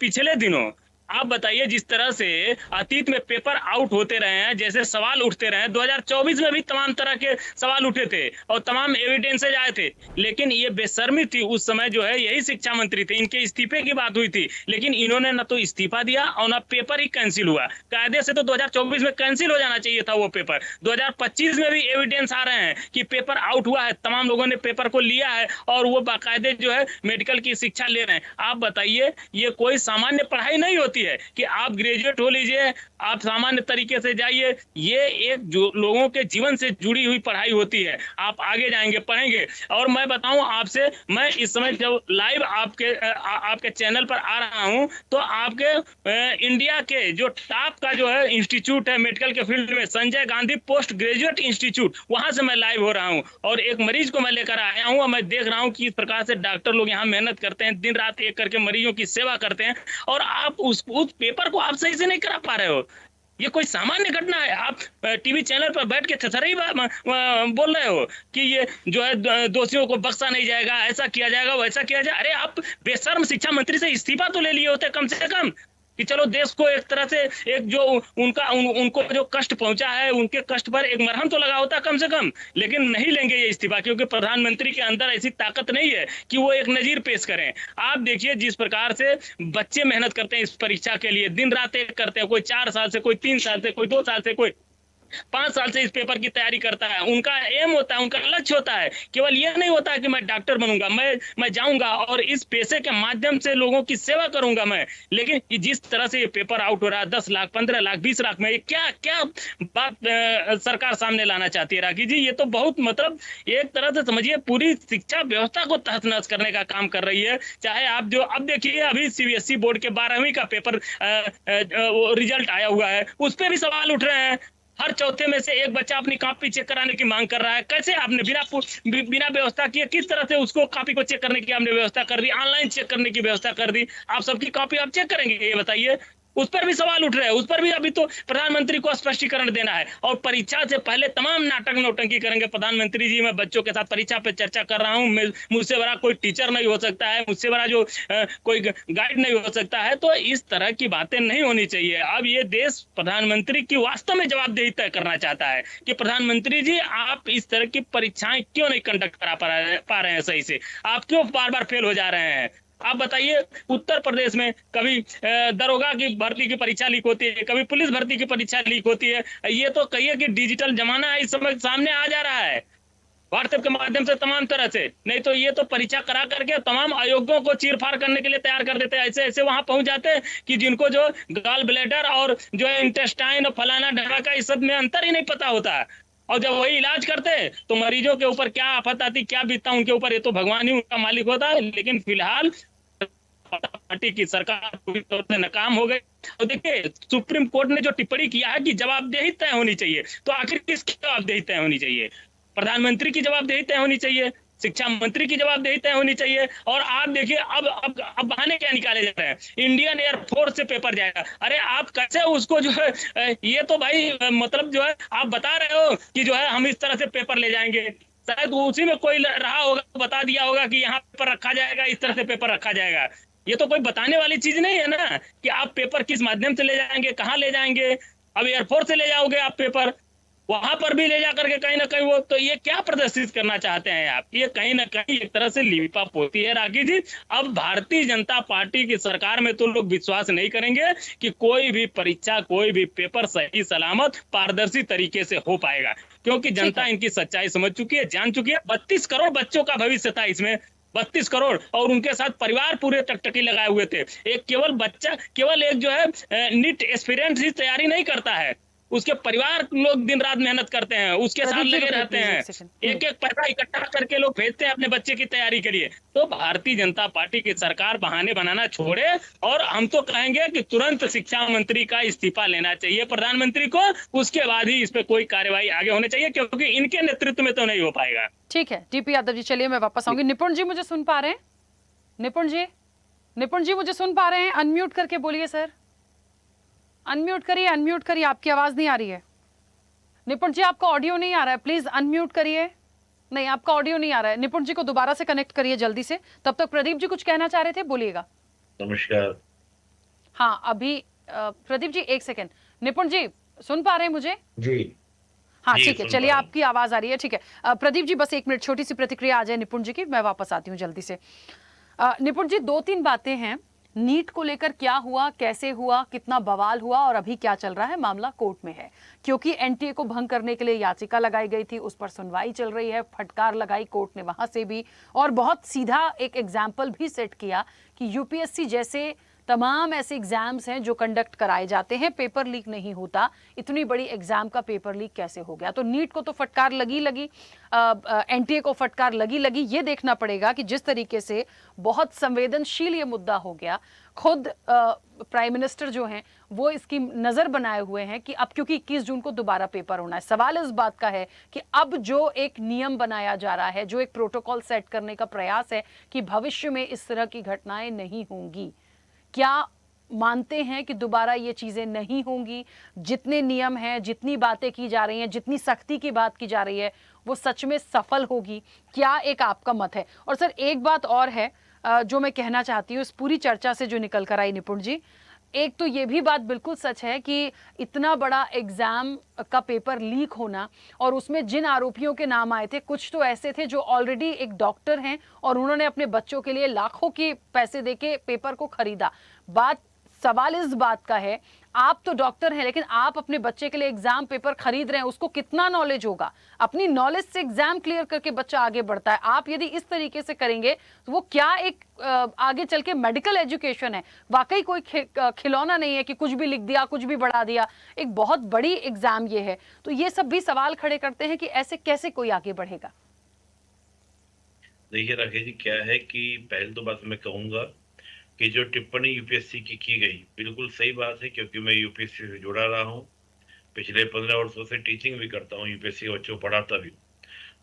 पिछले दिनों आप बताइए जिस तरह से अतीत में पेपर आउट होते रहे हैं, जैसे सवाल उठते रहे हैं, 2024 में भी तमाम तरह के सवाल उठे थे और तमाम एविडेंसेज आए थे, लेकिन ये बेशर्मी थी उस समय, जो है यही शिक्षा मंत्री थे, इनके इस्तीफे की बात हुई थी, लेकिन इन्होंने न तो इस्तीफा दिया और न पेपर ही कैंसिल हुआ। कायदे से तो 2024 में कैंसिल हो जाना चाहिए था वो पेपर। 2025 में भी एविडेंस आ रहे हैं कि पेपर आउट हुआ है, तमाम लोगों ने पेपर को लिया है और वो बाकायदे जो है मेडिकल की शिक्षा ले रहे हैं। आप बताइए, ये कोई सामान्य पढ़ाई नहीं होती है कि आप ग्रेजुएट हो लीजिए, आप सामान्य तरीके से जाइए, ये एक जो लोगों के जीवन से जुड़ी हुई पढ़ाई होती है। आप आगे जाएंगे, पढ़ेंगे। और मैं बताऊं आपसे, मैं इस समय जब लाइव आपके चैनल पर आ रहा हूं, तो आपके इंडिया के जो टॉप का जो है इंस्टीट्यूट है मेडिकल के फील्ड में, Sanjay Gandhi post graduate institute, वहां से मैं लाइव हो रहा हूं और एक मरीज को मैं लेकर आया हूं और मैं देख रहा हूं कि इस प्रकार से डॉक्टर लोग यहाँ मेहनत करते हैं, दिन रात एक करके मरीजों की सेवा करते हैं, और आप उस पेपर को आप सही से नहीं करा पा रहे हो। ये कोई सामान्य घटना है? आप टीवी चैनल पर बैठ के थथरई बोल रहे हो कि ये जो है दोषियों को बख्शा नहीं जाएगा, ऐसा किया जाएगा, वैसा किया जाएगा। अरे आप बेशर्म शिक्षा मंत्री से इस्तीफा तो ले लिए होते कम से कम, कि चलो देश को एक तरह से एक जो उनको जो कष्ट पहुंचा है, उनके कष्ट पर एक मरहम तो लगा होता कम से कम। लेकिन नहीं लेंगे ये इस्तीफा, क्योंकि प्रधानमंत्री के अंदर ऐसी ताकत नहीं है कि वो एक नजीर पेश करें। आप देखिए जिस प्रकार से बच्चे मेहनत करते हैं इस परीक्षा के लिए, दिन रात एक करते हैं, कोई 4 साल से, कोई 3 साल से, कोई 2 साल से, कोई 5 साल से इस पेपर की तैयारी करता है। उनका एम होता है, उनका लक्ष्य होता है, केवल ये नहीं होता है कि मैं डॉक्टर बनूंगा, मैं जाऊंगा और इस पेशे के माध्यम से लोगों की सेवा करूंगा मैं। लेकिन जिस तरह से ये पेपर आउट हो रहा है, 10 लाख, 15 लाख, 20 लाख में, क्या क्या बात सरकार सामने लाना चाहती है राखी जी? ये तो बहुत, मतलब एक तरह से समझिए पूरी शिक्षा व्यवस्था को तहस नहस करने का काम कर रही है। चाहे आप जो अब देखिए, अभी सीबीएसई बोर्ड के 12वीं का पेपर रिजल्ट आया हुआ है, उस पर भी सवाल उठ रहे हैं। हर चौथे में से एक बच्चा अपनी कॉपी चेक कराने की मांग कर रहा है। कैसे आपने बिना व्यवस्था किए किस तरह से उसको कॉपी को चेक करने की आपने व्यवस्था कर दी, ऑनलाइन चेक करने की व्यवस्था कर दी? आप सबकी कॉपी आप चेक करेंगे, ये बताइए? उस पर भी सवाल उठ रहे हैं, उस पर भी अभी तो प्रधानमंत्री को स्पष्टीकरण देना है। और परीक्षा से पहले तमाम नाटक नौटंकी करेंगे प्रधानमंत्री जी। मैं बच्चों के साथ परीक्षा पे चर्चा कर रहा हूँ, मुझसे बड़ा कोई टीचर नहीं हो सकता है, मुझसे बड़ा जो कोई गाइड नहीं हो सकता है। तो इस तरह की बातें नहीं होनी चाहिए। अब ये देश प्रधानमंत्री की वास्तव में जवाबदेही तय करना चाहता है कि प्रधानमंत्री जी, आप इस तरह की परीक्षाएं क्यों नहीं कंडक्ट करा पा रहे हैं सही से? आप क्यों बार बार फेल हो जा रहे हैं? आप बताइए, उत्तर प्रदेश में कभी दरोगा की भर्ती की परीक्षा लीक होती है, कभी पुलिस भर्ती की परीक्षा लीक होती है। ये तो कहिए कि डिजिटल जमाना है, इस समय सामने आ जा रहा है। व्हाट्सएप के माध्यम से तमाम तरह से। नहीं तो ये तो परीक्षा करा करके तमाम आयोगों को चीरफाड़ करने के लिए तैयार कर देते हैं। ऐसे ऐसे वहां पहुंच जाते हैं कि जिनको जो गॉल ब्लैडर और जो है इंटेस्टाइन और फलाना ढमाका इस सब में अंतर ही नहीं पता होता। और जब वही इलाज करते तो मरीजों के ऊपर क्या आफत आती, क्या बीतता उनके ऊपर, ये तो भगवान ही उनका मालिक होता है। लेकिन फिलहाल पार्टी की सरकार पूरी तौर से नाकाम हो गई। तो देखिए, सुप्रीम कोर्ट ने जो टिप्पणी किया है कि जवाबदेही तय होनी चाहिए, तो आखिर किसकी जवाबदेही तय होनी चाहिए? प्रधानमंत्री की जवाबदेही तय होनी चाहिए, शिक्षा मंत्री की जवाबदेही तय होनी चाहिए। और आप देखिए अब बहाने क्या निकाले जा रहे हैं, इंडियन एयरफोर्स से पेपर जाएगा। अरे आप कैसे उसको जो है ये तो भाई मतलब जो है आप बता रहे हो कि जो है हम इस तरह से पेपर ले जाएंगे, शायद उसी में कोई रहा होगा, बता दिया होगा कि यहाँ पेपर रखा जाएगा, इस तरह से पेपर रखा जाएगा। ये तो कोई बताने वाली चीज नहीं है ना कि आप पेपर किस माध्यम से ले जाएंगे, कहाँ ले जाएंगे। अब एयरफोर्स से ले जाओगे आप पेपर, वहां पर भी ले जा करके कहीं ना कहीं वो, तो ये क्या प्रदर्शित करना चाहते हैं आप? ये कहीं ना कहीं एक तरह से लिपा पोती है राखी जी। अब भारतीय जनता पार्टी की सरकार में तो लोग विश्वास नहीं करेंगे कि कोई भी परीक्षा, कोई भी पेपर सही सलामत पारदर्शी तरीके से हो पाएगा, क्योंकि जनता इनकी सच्चाई समझ चुकी है, जान चुकी है। 32 करोड़ बच्चों का भविष्य था इसमें, 32 करोड़, और उनके साथ परिवार पूरे टकटकी लगाए हुए थे। एक केवल बच्चा, केवल एक जो है नीट एस्पिरेंट ही तैयारी नहीं करता है, उसके परिवार लोग दिन रात मेहनत करते हैं, उसके साथ लगे रहते हैं, एक एक पैसा इकट्ठा करके लोग भेजते हैं अपने बच्चे की तैयारी के लिए। तो भारतीय जनता पार्टी की सरकार बहाने बनाना छोड़े, और हम तो कहेंगे कि तुरंत शिक्षा मंत्री का इस्तीफा लेना चाहिए प्रधानमंत्री को, उसके बाद ही इस पे कोई कार्यवाही आगे होनी चाहिए, क्योंकि इनके नेतृत्व में तो नहीं हो पाएगा। ठीक है टीपी यादव जी, चलिए मैं वापस आऊंगी। निपुण जी मुझे सुन पा रहे हैं? निपुण जी मुझे सुन पा रहे हैं? अनम्यूट करके बोलिए सर, अनम्यूट करिए, आपकी आवाज नहीं आ रही है। निपुण जी आपका ऑडियो नहीं आ रहा है, प्लीज अनम्यूट करिए। नहीं, आपका ऑडियो नहीं आ रहा है। निपुण जी को दोबारा से कनेक्ट करिए जल्दी से। तब तक प्रदीप जी कुछ कहना चाह रहे थे, बोलिएगा। नमस्कार। हाँ अभी प्रदीप जी एक सेकेंड। निपुण जी सुन पा रहे हैं मुझे? जी हाँ जी, ठीक है, चलिए आपकी आवाज आ रही है, ठीक है। प्रदीप जी बस 1 मिनट, छोटी सी प्रतिक्रिया आ जाए निपुण जी की, मैं वापस आती हूँ जल्दी से। निपुण जी 2-3 बातें हैं, नीट को लेकर क्या हुआ, कैसे हुआ, कितना बवाल हुआ और अभी क्या चल रहा है, मामला कोर्ट में है। क्योंकि एनटीए को भंग करने के लिए याचिका लगाई गई थी, उस पर सुनवाई चल रही है, फटकार लगाई कोर्ट ने वहां से भी, और बहुत सीधा एक एग्जाम्पल भी सेट किया कि यूपीएससी जैसे तमाम ऐसे एग्जाम्स हैं जो कंडक्ट कराए जाते हैं, पेपर लीक नहीं होता, इतनी बड़ी एग्जाम का पेपर लीक कैसे हो गया। तो नीट को तो फटकार लगी, एनटीए को फटकार लगी। ये देखना पड़ेगा कि जिस तरीके से बहुत संवेदनशील ये मुद्दा हो गया, खुद प्राइम मिनिस्टर जो हैं वो इसकी नजर बनाए हुए हैं कि अब क्योंकि 21 जून को दोबारा पेपर होना है। सवाल इस बात का है कि अब जो एक नियम बनाया जा रहा है, जो एक प्रोटोकॉल सेट करने का प्रयास है कि भविष्य में इस तरह की घटनाएं नहीं होंगी, क्या मानते हैं कि दोबारा ये चीजें नहीं होंगी? जितने नियम हैं, जितनी बातें की जा रही हैं, जितनी सख्ती की बात की जा रही है, वो सच में सफल होगी? क्या एक आपका मत है? और सर एक बात और है जो मैं कहना चाहती हूँ इस पूरी चर्चा से जो निकल कर आई निपुण जी, एक तो ये भी बात बिल्कुल सच है कि इतना बड़ा एग्जाम का पेपर लीक होना, और उसमें जिन आरोपियों के नाम आए थे, कुछ तो ऐसे थे जो ऑलरेडी एक डॉक्टर हैं और उन्होंने अपने बच्चों के लिए लाखों के पैसे देके पेपर को खरीदा। सवाल इस बात का है, आप तो डॉक्टर हैं लेकिन आप अपने बच्चे के लिए एग्जाम पेपर खरीद रहे हैं, उसको कितना नॉलेज होगा? अपनी नॉलेज से एग्जाम क्लियर करके बच्चा आगे बढ़ता है। आप यदि इस तरीके से करेंगे तो वो क्या एक आगे चल के मेडिकल एजुकेशन है? वाकई कोई खिलौना नहीं है कि कुछ भी लिख दिया, कुछ भी बढ़ा दिया। एक बहुत बड़ी एग्जाम ये है। तो ये सब भी सवाल खड़े करते हैं कि ऐसे कैसे कोई आगे बढ़ेगा। देखिए राकेश जी, क्या है कि पहले तो बात मैं कहूंगा कि जो टिप्पणी यूपीएससी की गई बिल्कुल सही बात है, क्योंकि मैं यूपीएससी से जुड़ा रहा हूँ, पिछले 15 वर्षों से टीचिंग भी करता हूँ, यूपीएससी के बच्चों को पढ़ाता भी।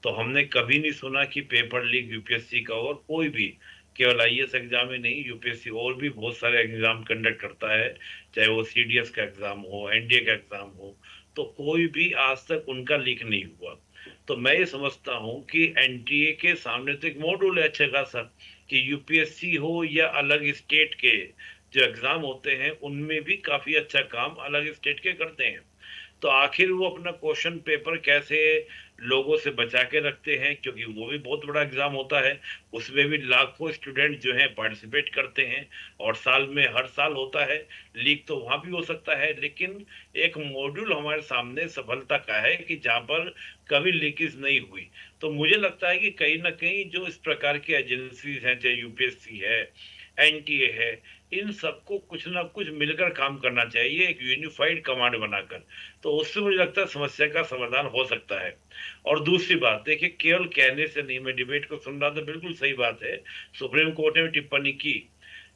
तो हमने कभी नहीं सुना कि पेपर लीक यूपीएससी का, और कोई भी, केवल आईएएस एग्जाम ही नहीं, यूपीएससी और भी बहुत सारे एग्जाम कंडक्ट करता है, चाहे वो सीडीएस का एग्जाम हो, एनडीए का एग्जाम हो, तो कोई भी आज तक उनका लीक नहीं हुआ। तो मैं ये समझता हूँ कि एनटीए के सामने तो एक मॉड्यूल है अच्छा खासा, कि यूपीएससी हो या अलग स्टेट के जो एग्जाम होते हैं उनमें भी काफी अच्छा काम अलग स्टेट के करते हैं। तो आखिर वो अपना क्वेश्चन पेपर कैसे लोगों से बचा के रखते हैं, क्योंकि वो भी बहुत बड़ा एग्जाम होता है, उसमें भी लाखों स्टूडेंट जो हैं पार्टिसिपेट करते हैं और साल में हर साल होता है। लीक तो वहां भी हो सकता है, लेकिन एक मॉड्यूल हमारे सामने सफलता का है कि जहां पर कभी लीकेज नहीं हुई। तो मुझे लगता है कि कहीं ना कहीं जो इस प्रकार की एजेंसीज हैं, चाहे यूपीएससी है, एनटीए है, इन सबको कुछ ना कुछ मिलकर काम करना चाहिए, एक यूनिफाइड कमांड बनाकर। तो उससे मुझे लगता है समस्या का समाधान हो सकता है। और दूसरी बात देखिए, केवल कहने से नहीं, मैं डिबेट को सुन रहा था, बिल्कुल सही बात है, सुप्रीम कोर्ट ने टिप्पणी की,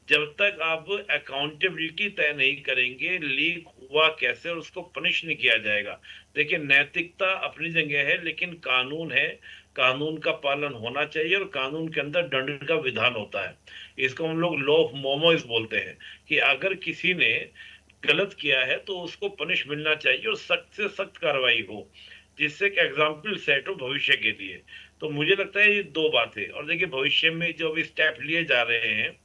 जब तक आप अकाउंटेबिलिटी तय नहीं करेंगे लीक हुआ कैसे और उसको पनिश नहीं किया जाएगा। देखिए, नैतिकता अपनी जगह है, लेकिन कानून है, कानून का पालन होना चाहिए और कानून के अंदर दंड का विधान होता है। इसको हम लोग लॉ ऑफ मोमोस बोलते हैं कि अगर किसी ने गलत किया है तो उसको पनिश मिलना चाहिए और सख्त से सख्त कार्रवाई हो, जिससे कि एग्जाम्पल सेट हो भविष्य के लिए। तो मुझे लगता है ये दो बातें। और देखिए, भविष्य में जो भी स्टेप लिए जा रहे हैं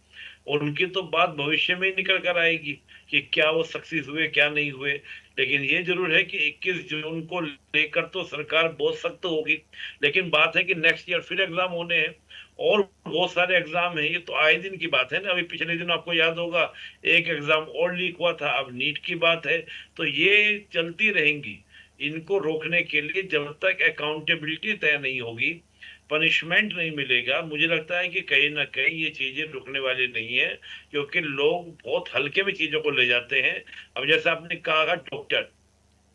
उनकी तो बात भविष्य में ही निकल कर आएगी कि क्या वो सक्सेस हुए क्या नहीं हुए। लेकिन ये जरूर है कि 21 जून को लेकर तो सरकार बहुत सख्त होगी, लेकिन बात है कि नेक्स्ट ईयर फिर एग्जाम होने हैं और बहुत सारे एग्जाम हैं। ये तो आए दिन की बात है ना। अभी पिछले दिन आपको याद होगा एक एग्जाम और लीक हुआ था, अब नीट की बात है। तो ये चलती रहेंगी। इनको रोकने के लिए जब तक अकाउंटेबिलिटी तय नहीं होगी, पनिशमेंट नहीं मिलेगा, मुझे लगता है कि कहीं ना कहीं ये चीजें रुकने वाली नहीं है, क्योंकि लोग बहुत हल्के में चीजों को ले जाते हैं। अब जैसे आपने कहा डॉक्टर,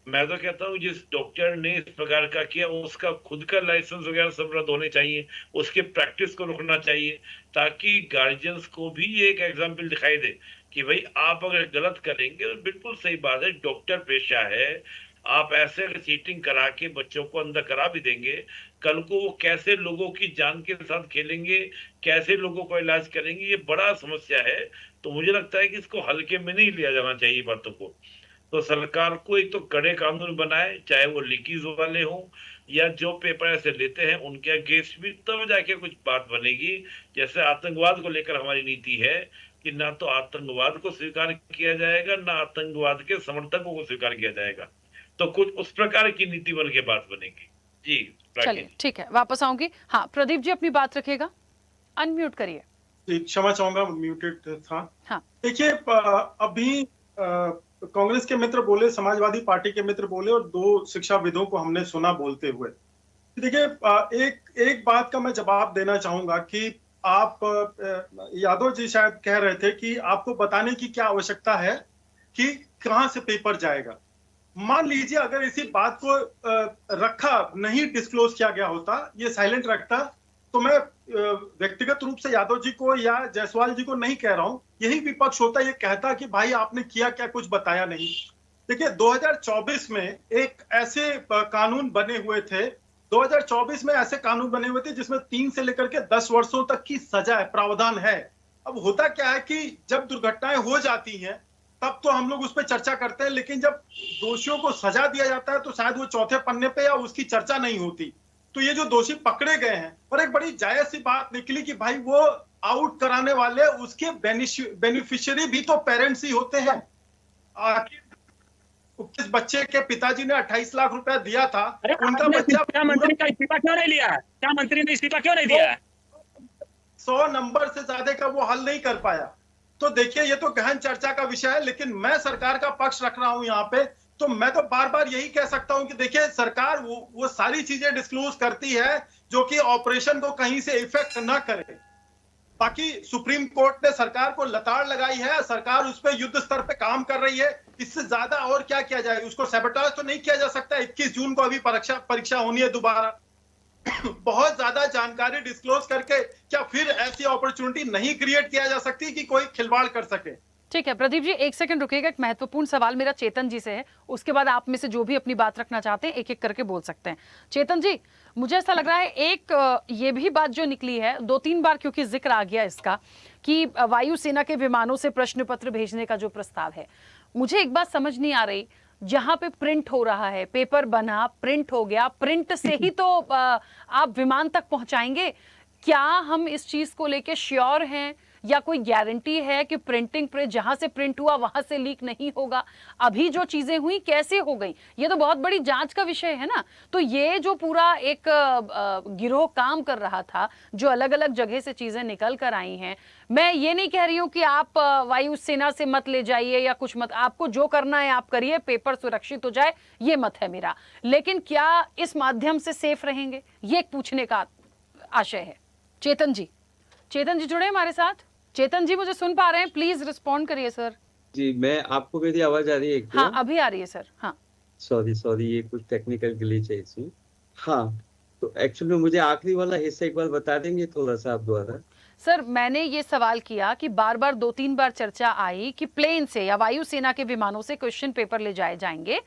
मैं तो कहता हूँ जिस डॉक्टर ने इस प्रकार का किया उसका खुद का लाइसेंस वगैरह सब रद्द होने चाहिए, उसके प्रैक्टिस को रुकना चाहिए, ताकि गार्जियंस को भी ये एक एग्जाम्पल दिखाई दे कि भाई आप अगर गलत करेंगे तो बिल्कुल सही बात है, डॉक्टर पेशा है, आप ऐसे अगर चीटिंग करा के बच्चों को अंदर करा भी देंगे, कल को वो कैसे लोगों की जान के साथ खेलेंगे, कैसे लोगों को इलाज करेंगे, ये बड़ा समस्या है। तो मुझे लगता है कि इसको हल्के में नहीं लिया जाना चाहिए बातों को। तो सरकार को एक तो कड़े कानून बनाए, चाहे वो लीकेज वाले हों या जो पेपर ऐसे लेते हैं उनके अगेंस्ट भी, तब जाके कुछ बात बनेगी। जैसे आतंकवाद को लेकर हमारी नीति है कि ना तो आतंकवाद को स्वीकार किया जाएगा, ना आतंकवाद के समर्थकों को स्वीकार किया जाएगा। तो कुछ उस प्रकार की नीति बन के बात बनेगी। जी चलिए, ठीक है, वापस आऊंगी। हाँ, प्रदीप जी अपनी बात रखिएगा, अनम्यूट करिए। जी, क्षमा चाहूंगा, म्यूटेड था। हाँ। देखिए, अभी कांग्रेस के मित्र बोले, समाजवादी पार्टी के मित्र बोले और दो शिक्षाविदों को हमने सुना बोलते हुए। देखिए, एक बात का मैं जवाब देना चाहूंगा कि आप यादव जी शायद कह रहे थे कि आपको बताने की क्या आवश्यकता है कि कहां से पेपर जाएगा। मान लीजिए अगर इसी बात को रखा नहीं, डिस्क्लोज किया गया होता, ये साइलेंट रखता, तो मैं व्यक्तिगत रूप से यादव जी को या जायसवाल जी को नहीं कह रहा हूं, यही विपक्ष होता, ये कहता कि भाई आपने किया क्या, कुछ बताया नहीं। देखिए, 2024 में एक ऐसे कानून बने हुए थे, 2024 में ऐसे कानून बने हुए थे जिसमें 3 से लेकर के 10 वर्षों तक की सजा है, प्रावधान है। अब होता क्या है कि जब दुर्घटनाएं हो जाती हैं तब तो हम लोग उस पर चर्चा करते हैं, लेकिन जब दोषियों को सजा दिया जाता है तो शायद वो चौथे पन्ने पे या उसकी चर्चा नहीं होती। तो ये जो दोषी पकड़े गए हैं, और एक बड़ी जायज सी बात निकली कि भाई वो आउट कराने वाले उसके बेनिफिशियरी भी तो पेरेंट्स ही होते हैं। किस बच्चे के पिताजी ने 28 लाख रुपया दिया था, उनका बच्चा, क्या मंत्री का इस्तीफा क्यों नहीं लिया? क्या मंत्री ने इस्तीफा क्यों नहीं दिया? 100 नंबर से ज्यादा का वो हल नहीं कर पाया। तो देखिए, ये तो गहन चर्चा का विषय है, लेकिन मैं सरकार का पक्ष रख रहा हूं यहाँ पे। तो मैं तो बार बार यही कह सकता हूं कि देखिए, सरकार वो सारी चीजें डिस्क्लोज करती है जो कि ऑपरेशन को कहीं से इफेक्ट ना करे। बाकी सुप्रीम कोर्ट ने सरकार को लताड़ लगाई है, सरकार उस पर युद्ध स्तर पे काम कर रही है। इससे ज्यादा और क्या किया जाए? उसको सैबोटाज तो नहीं किया जा सकता। 21 जून को अभी परीक्षा होनी है दोबारा। बहुत ज्यादा जानकारी डिस्क्लोज करके क्या फिर ऐसी अपॉर्चुनिटी नहीं क्रिएट किया जा सकती कि कोई खिलवाड़ कर सके? ठीक है प्रदीप जी, एक सेकंड रुकिएगा। एक महत्वपूर्ण सवाल मेरा चेतन जी से है, उसके बाद आप में से जो भी अपनी बात रखना चाहते हैं एक एक करके बोल सकते हैं। चेतन जी, मुझे ऐसा लग रहा है एक ये भी बात जो निकली है 2-3 बार, क्योंकि जिक्र आ गया इसका कि वायुसेना के विमानों से प्रश्न पत्र भेजने का जो प्रस्ताव है, मुझे एक बात समझ नहीं आ रही। जहां पे प्रिंट हो रहा है, पेपर बना, प्रिंट हो गया, प्रिंट से ही तो आप विमान तक पहुंचाएंगे। क्या हम इस चीज को लेके श्योर हैं या कोई गारंटी है कि प्रिंटिंग प्रेस जहां से प्रिंट हुआ वहां से लीक नहीं होगा? अभी जो चीजें हुई कैसे हो गई, ये तो बहुत बड़ी जांच का विषय है ना। तो ये जो पूरा एक गिरोह काम कर रहा था, जो अलग अलग जगह से चीजें निकल कर आई हैं, मैं ये नहीं कह रही हूं कि आप वायुसेना से मत ले जाइए या कुछ मत, आपको जो करना है आप करिए, पेपर सुरक्षित हो जाए, ये मत है मेरा। लेकिन क्या इस माध्यम से सेफ रहेंगे, ये एक पूछने का आशय है। चेतन जी जुड़े हमारे साथ। चेतन जी मुझे सुन पा रहे हैं? प्लीज रिस्पॉन्ड करिए सर। जी, मैं आपको मेरी आवाज आ रही है क्या? हाँ अभी आ रही है सर। हाँ सॉरी, ये कुछ टेक्निकल ग्लिच है इसमें। हाँ, तो एक्चुअली मुझे आखिरी वाला हिस्सा एक बार बता देंगे थोड़ा सा आप दोबारा? सर, मैंने ये सवाल किया कि बार बार 2-3 बार चर्चा आई कि प्लेन से या वायुसेना के विमानों से क्वेश्चन पेपर ले जाए जाएंगे,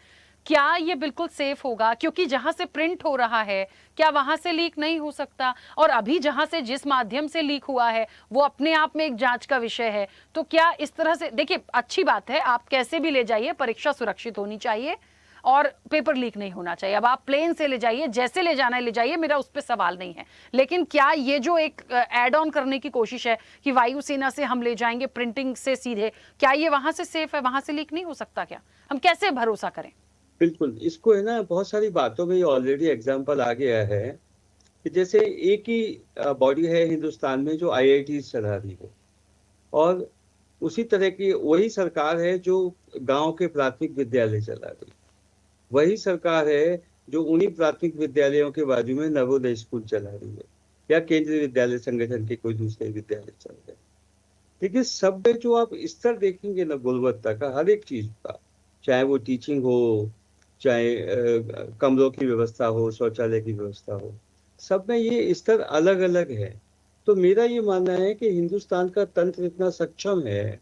क्या ये बिल्कुल सेफ होगा? क्योंकि जहां से प्रिंट हो रहा है क्या वहां से लीक नहीं हो सकता? और अभी जहां से जिस माध्यम से लीक हुआ है वो अपने आप में एक जांच का विषय है। तो क्या इस तरह से, देखिए अच्छी बात है, आप कैसे भी ले जाइए, परीक्षा सुरक्षित होनी चाहिए और पेपर लीक नहीं होना चाहिए। अब आप प्लेन से ले जाइए, जैसे ले जाना है ले जाइए, मेरा उस पर सवाल नहीं है। लेकिन क्या ये जो एक एड ऑन करने की कोशिश है कि वायुसेना से हम ले जाएंगे प्रिंटिंग से सीधे, क्या ये वहां से सेफ है, वहां से लीक नहीं हो सकता? क्या हम कैसे भरोसा करें? बिल्कुल, इसको है ना, बहुत सारी बातों में ऑलरेडी एग्जाम्पल आ गया है कि जैसे एक ही बॉडी है हिंदुस्तान में जो IIT चला रही है, और उसी तरह की वही सरकार है जो गांव के प्राथमिक विद्यालय चला रही है, वही सरकार है जो उन्हीं प्राथमिक विद्यालयों के बाजू में नवोदय स्कूल चला रही है, या केंद्रीय विद्यालय संगठन के कोई दूसरे विद्यालय चल रहे हैं। देखिए, सब में जो आप स्तर देखेंगे ना गुणवत्ता का, हर एक चीज का, चाहे वो टीचिंग हो, चाहे कमरों की व्यवस्था हो, शौचालय की व्यवस्था हो, सब में ये स्तर अलग अलग है। तो मेरा ये मानना है कि हिंदुस्तान का तंत्र इतना सक्षम है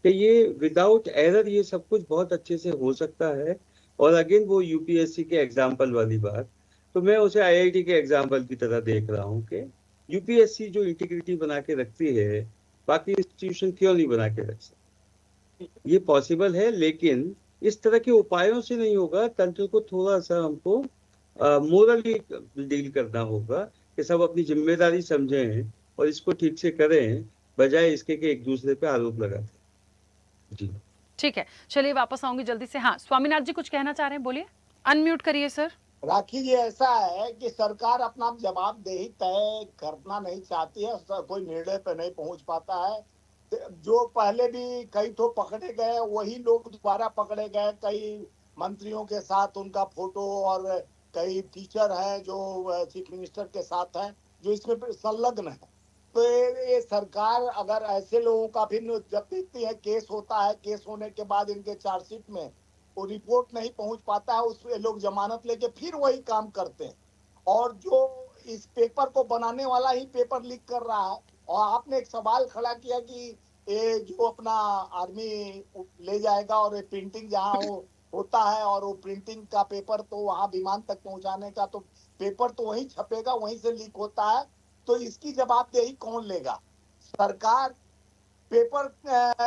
कि ये विदाउट एरर ये सब कुछ बहुत अच्छे से हो सकता है। और अगेन वो UPSC के एग्जाम्पल वाली बात, तो मैं उसे IIT के एग्जाम्पल की तरह देख रहा हूँ कि UPSC जो इंटीग्रिटी बना के रखती है, बाकी इंस्टीट्यूशन क्यों नहीं बना के रख सकते? ये पॉसिबल है, लेकिन इस तरह के उपायों से नहीं होगा। तंत्र को थोड़ा सा हमको मोरली डील करना होगा कि सब अपनी जिम्मेदारी समझें और इसको ठीक से करें, बजाय इसके कि एक दूसरे पे आरोप लगाते। जी ठीक है, चलिए वापस आऊंगी जल्दी से। हाँ स्वामीनाथ जी कुछ कहना चाह रहे हैं, बोलिए, अनम्यूट करिए सर। राखी जी, ऐसा है कि सरकार अपना जवाबदेही तय करना नहीं चाहती है, कोई निर्णय पे नहीं पहुंच पाता है। जो पहले भी कई तो पकड़े गए वही लोग दोबारा पकड़े गए, कई मंत्रियों के साथ उनका फोटो, और कई टीचर हैं जो चीफ मिनिस्टर के साथ हैं जो इसमें संलग्न है। तो ये सरकार अगर ऐसे लोगों का भी जब देखती है केस होता है, केस होने के बाद इनके चार्जशीट में वो रिपोर्ट नहीं पहुंच पाता है, उसमें लोग जमानत लेके फिर वही काम करते हैं। और जो इस पेपर को बनाने वाला ही पेपर लीक कर रहा है। और आपने एक सवाल खड़ा किया कि ये जो अपना आर्मी ले जाएगा और प्रिंटिंग जहाँ होता है, और वो प्रिंटिंग का पेपर तो वहाँ विमान तक पहुंचाने का तो पेपर तो वहीं छपेगा, वहीं से लीक होता है। तो इसकी जवाबदेही कौन लेगा? सरकार पेपर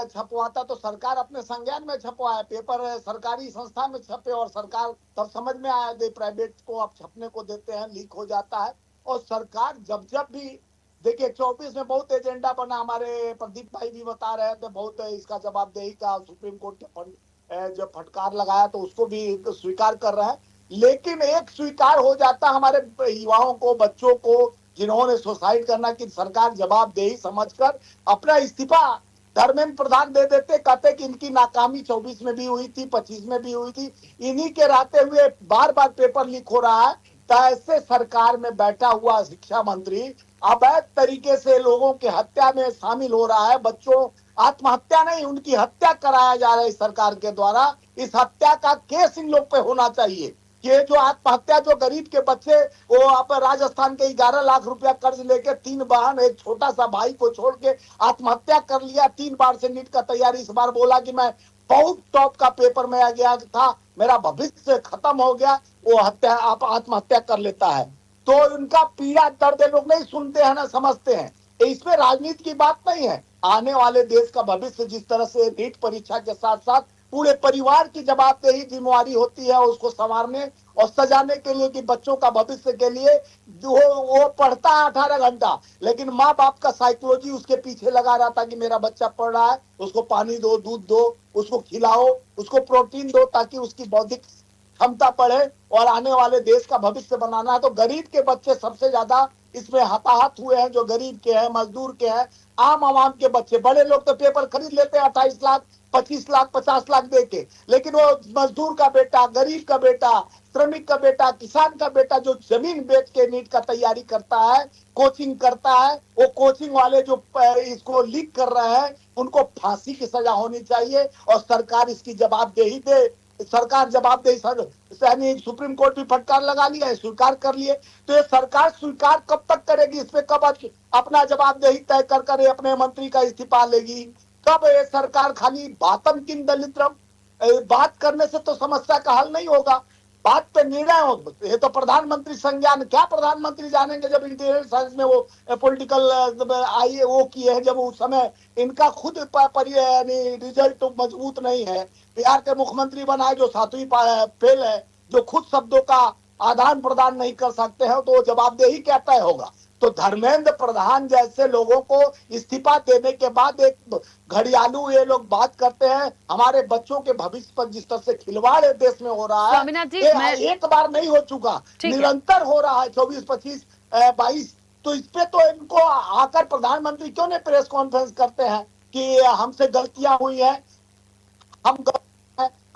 छपवाता तो सरकार अपने संज्ञान में छपवाए, पेपर सरकारी संस्था में छपे, और सरकार तब समझ में आया दे प्राइवेट को आप छपने को देते हैं, लीक हो जाता है। और सरकार जब भी देखिए 24 में बहुत एजेंडा बना, हमारे प्रदीप भाई भी बता रहे थे, बहुत इसका जवाबदेही का सुप्रीम कोर्ट के जब फटकार लगाया तो उसको भी स्वीकार कर रहे हैं। लेकिन एक स्वीकार हो जाता हमारे युवाओं को, बच्चों को जिन्होंने सुसाइड करना, कि सरकार जवाबदेही समझकर अपना इस्तीफा धर्मेंद्र प्रधान दे देते, कहते कि इनकी नाकामी 24 में भी हुई थी, 25 में भी हुई थी, इन्हीं के रहते हुए बार बार पेपर लीक हो रहा है। तो ऐसे सरकार में बैठा हुआ शिक्षा मंत्री अवैध तरीके से लोगों की हत्या में शामिल हो रहा है। बच्चों आत्महत्या नहीं, उनकी हत्या कराया जा रहा है सरकार के द्वारा। इस हत्या का केस इन लोग पे होना चाहिए। ये जो आत्महत्या, जो गरीब के बच्चे, वो आप राजस्थान के 11 लाख रुपया कर्ज लेके 3 बहन, एक छोटा सा भाई को छोड़ के आत्महत्या कर लिया। 3 बार से नीट का तैयारी, इस बार बोला कि मैं बहुत टॉप का पेपर में आ गया था, मेरा भविष्य खत्म हो गया, वो आत्महत्या कर लेता है। तो उनका पीड़ा दर्द लोग नहीं सुनते हैं, ना समझते हैं। इसमें राजनीति की बात नहीं है। आने वाले देश का भविष्य जिस तरह से नीट परीक्षा के साथ साथ पूरे परिवार की जवाबदेही जिम्मेवारी होती है उसको संवारने, और सजाने के लिए कि बच्चों का भविष्य के लिए वो पढ़ता है 18 घंटा, लेकिन माँ बाप का साइकोलॉजी उसके पीछे लगा रहा था कि मेरा बच्चा पढ़ रहा है, उसको पानी दो, दूध दो, उसको खिलाओ, उसको प्रोटीन दो, ताकि उसकी बौद्धिक क्षमता बढ़े और आने वाले देश का भविष्य बनाना है। तो गरीब के बच्चे सबसे ज्यादा इसमें हताहत हुए हैं, जो गरीब के हैं, मजदूर के हैं, आम आवाम के बच्चे। बड़े लोग तो पेपर खरीद लेते हैं 28 लाख, 25 लाख, 50 लाख दे के, लेकिन वो मजदूर का बेटा, गरीब का बेटा, श्रमिक का बेटा, किसान का बेटा जो जमीन बेच के नीट का तैयारी करता है, कोचिंग करता है, वो कोचिंग वाले जो इसको लीक कर रहे हैं उनको फांसी की सजा होनी चाहिए और सरकार इसकी जवाबदेही दे। सरकार जवाबदेही सुप्रीम कोर्ट भी फटकार लगा लिया है, स्वीकार कर लिए, तो ये सरकार स्वीकार कब तक करेगी? इस पे कब अपना जवाबदेही तय कर अपने मंत्री का इस्तीफा लेगी? कब ये सरकार खाली बातम किन दलित्रम, बात करने से तो समस्या का हल नहीं होगा, बात पे निर्णय हो। ये तो प्रधानमंत्री संज्ञान, क्या प्रधानमंत्री जानेंगे जब इंटीरियर साइंस में वो पॉलिटिकल आई वो किए हैं, जब उस समय इनका खुद रिजल्ट मजबूत नहीं है। बिहार के मुख्यमंत्री बनाए जो 7वीं फेल है, जो खुद शब्दों का आदान प्रदान नहीं कर सकते हैं, तो वो जवाबदेही क्या तय होगा? तो धर्मेंद्र प्रधान जैसे लोगों को इस्तीफा देने के बाद एक घड़ियालू ये लोग बात करते हैं, हमारे बच्चों के भविष्य पर जिस तरह से खिलवाड़ देश में हो रहा है, एक बार नहीं हो चुका, निरंतर हो रहा है 24, 25, 22। तो इस पे तो इनको आकर प्रधानमंत्री क्यों नहीं प्रेस कॉन्फ्रेंस करते हैं कि हमसे गलतियां हुई है,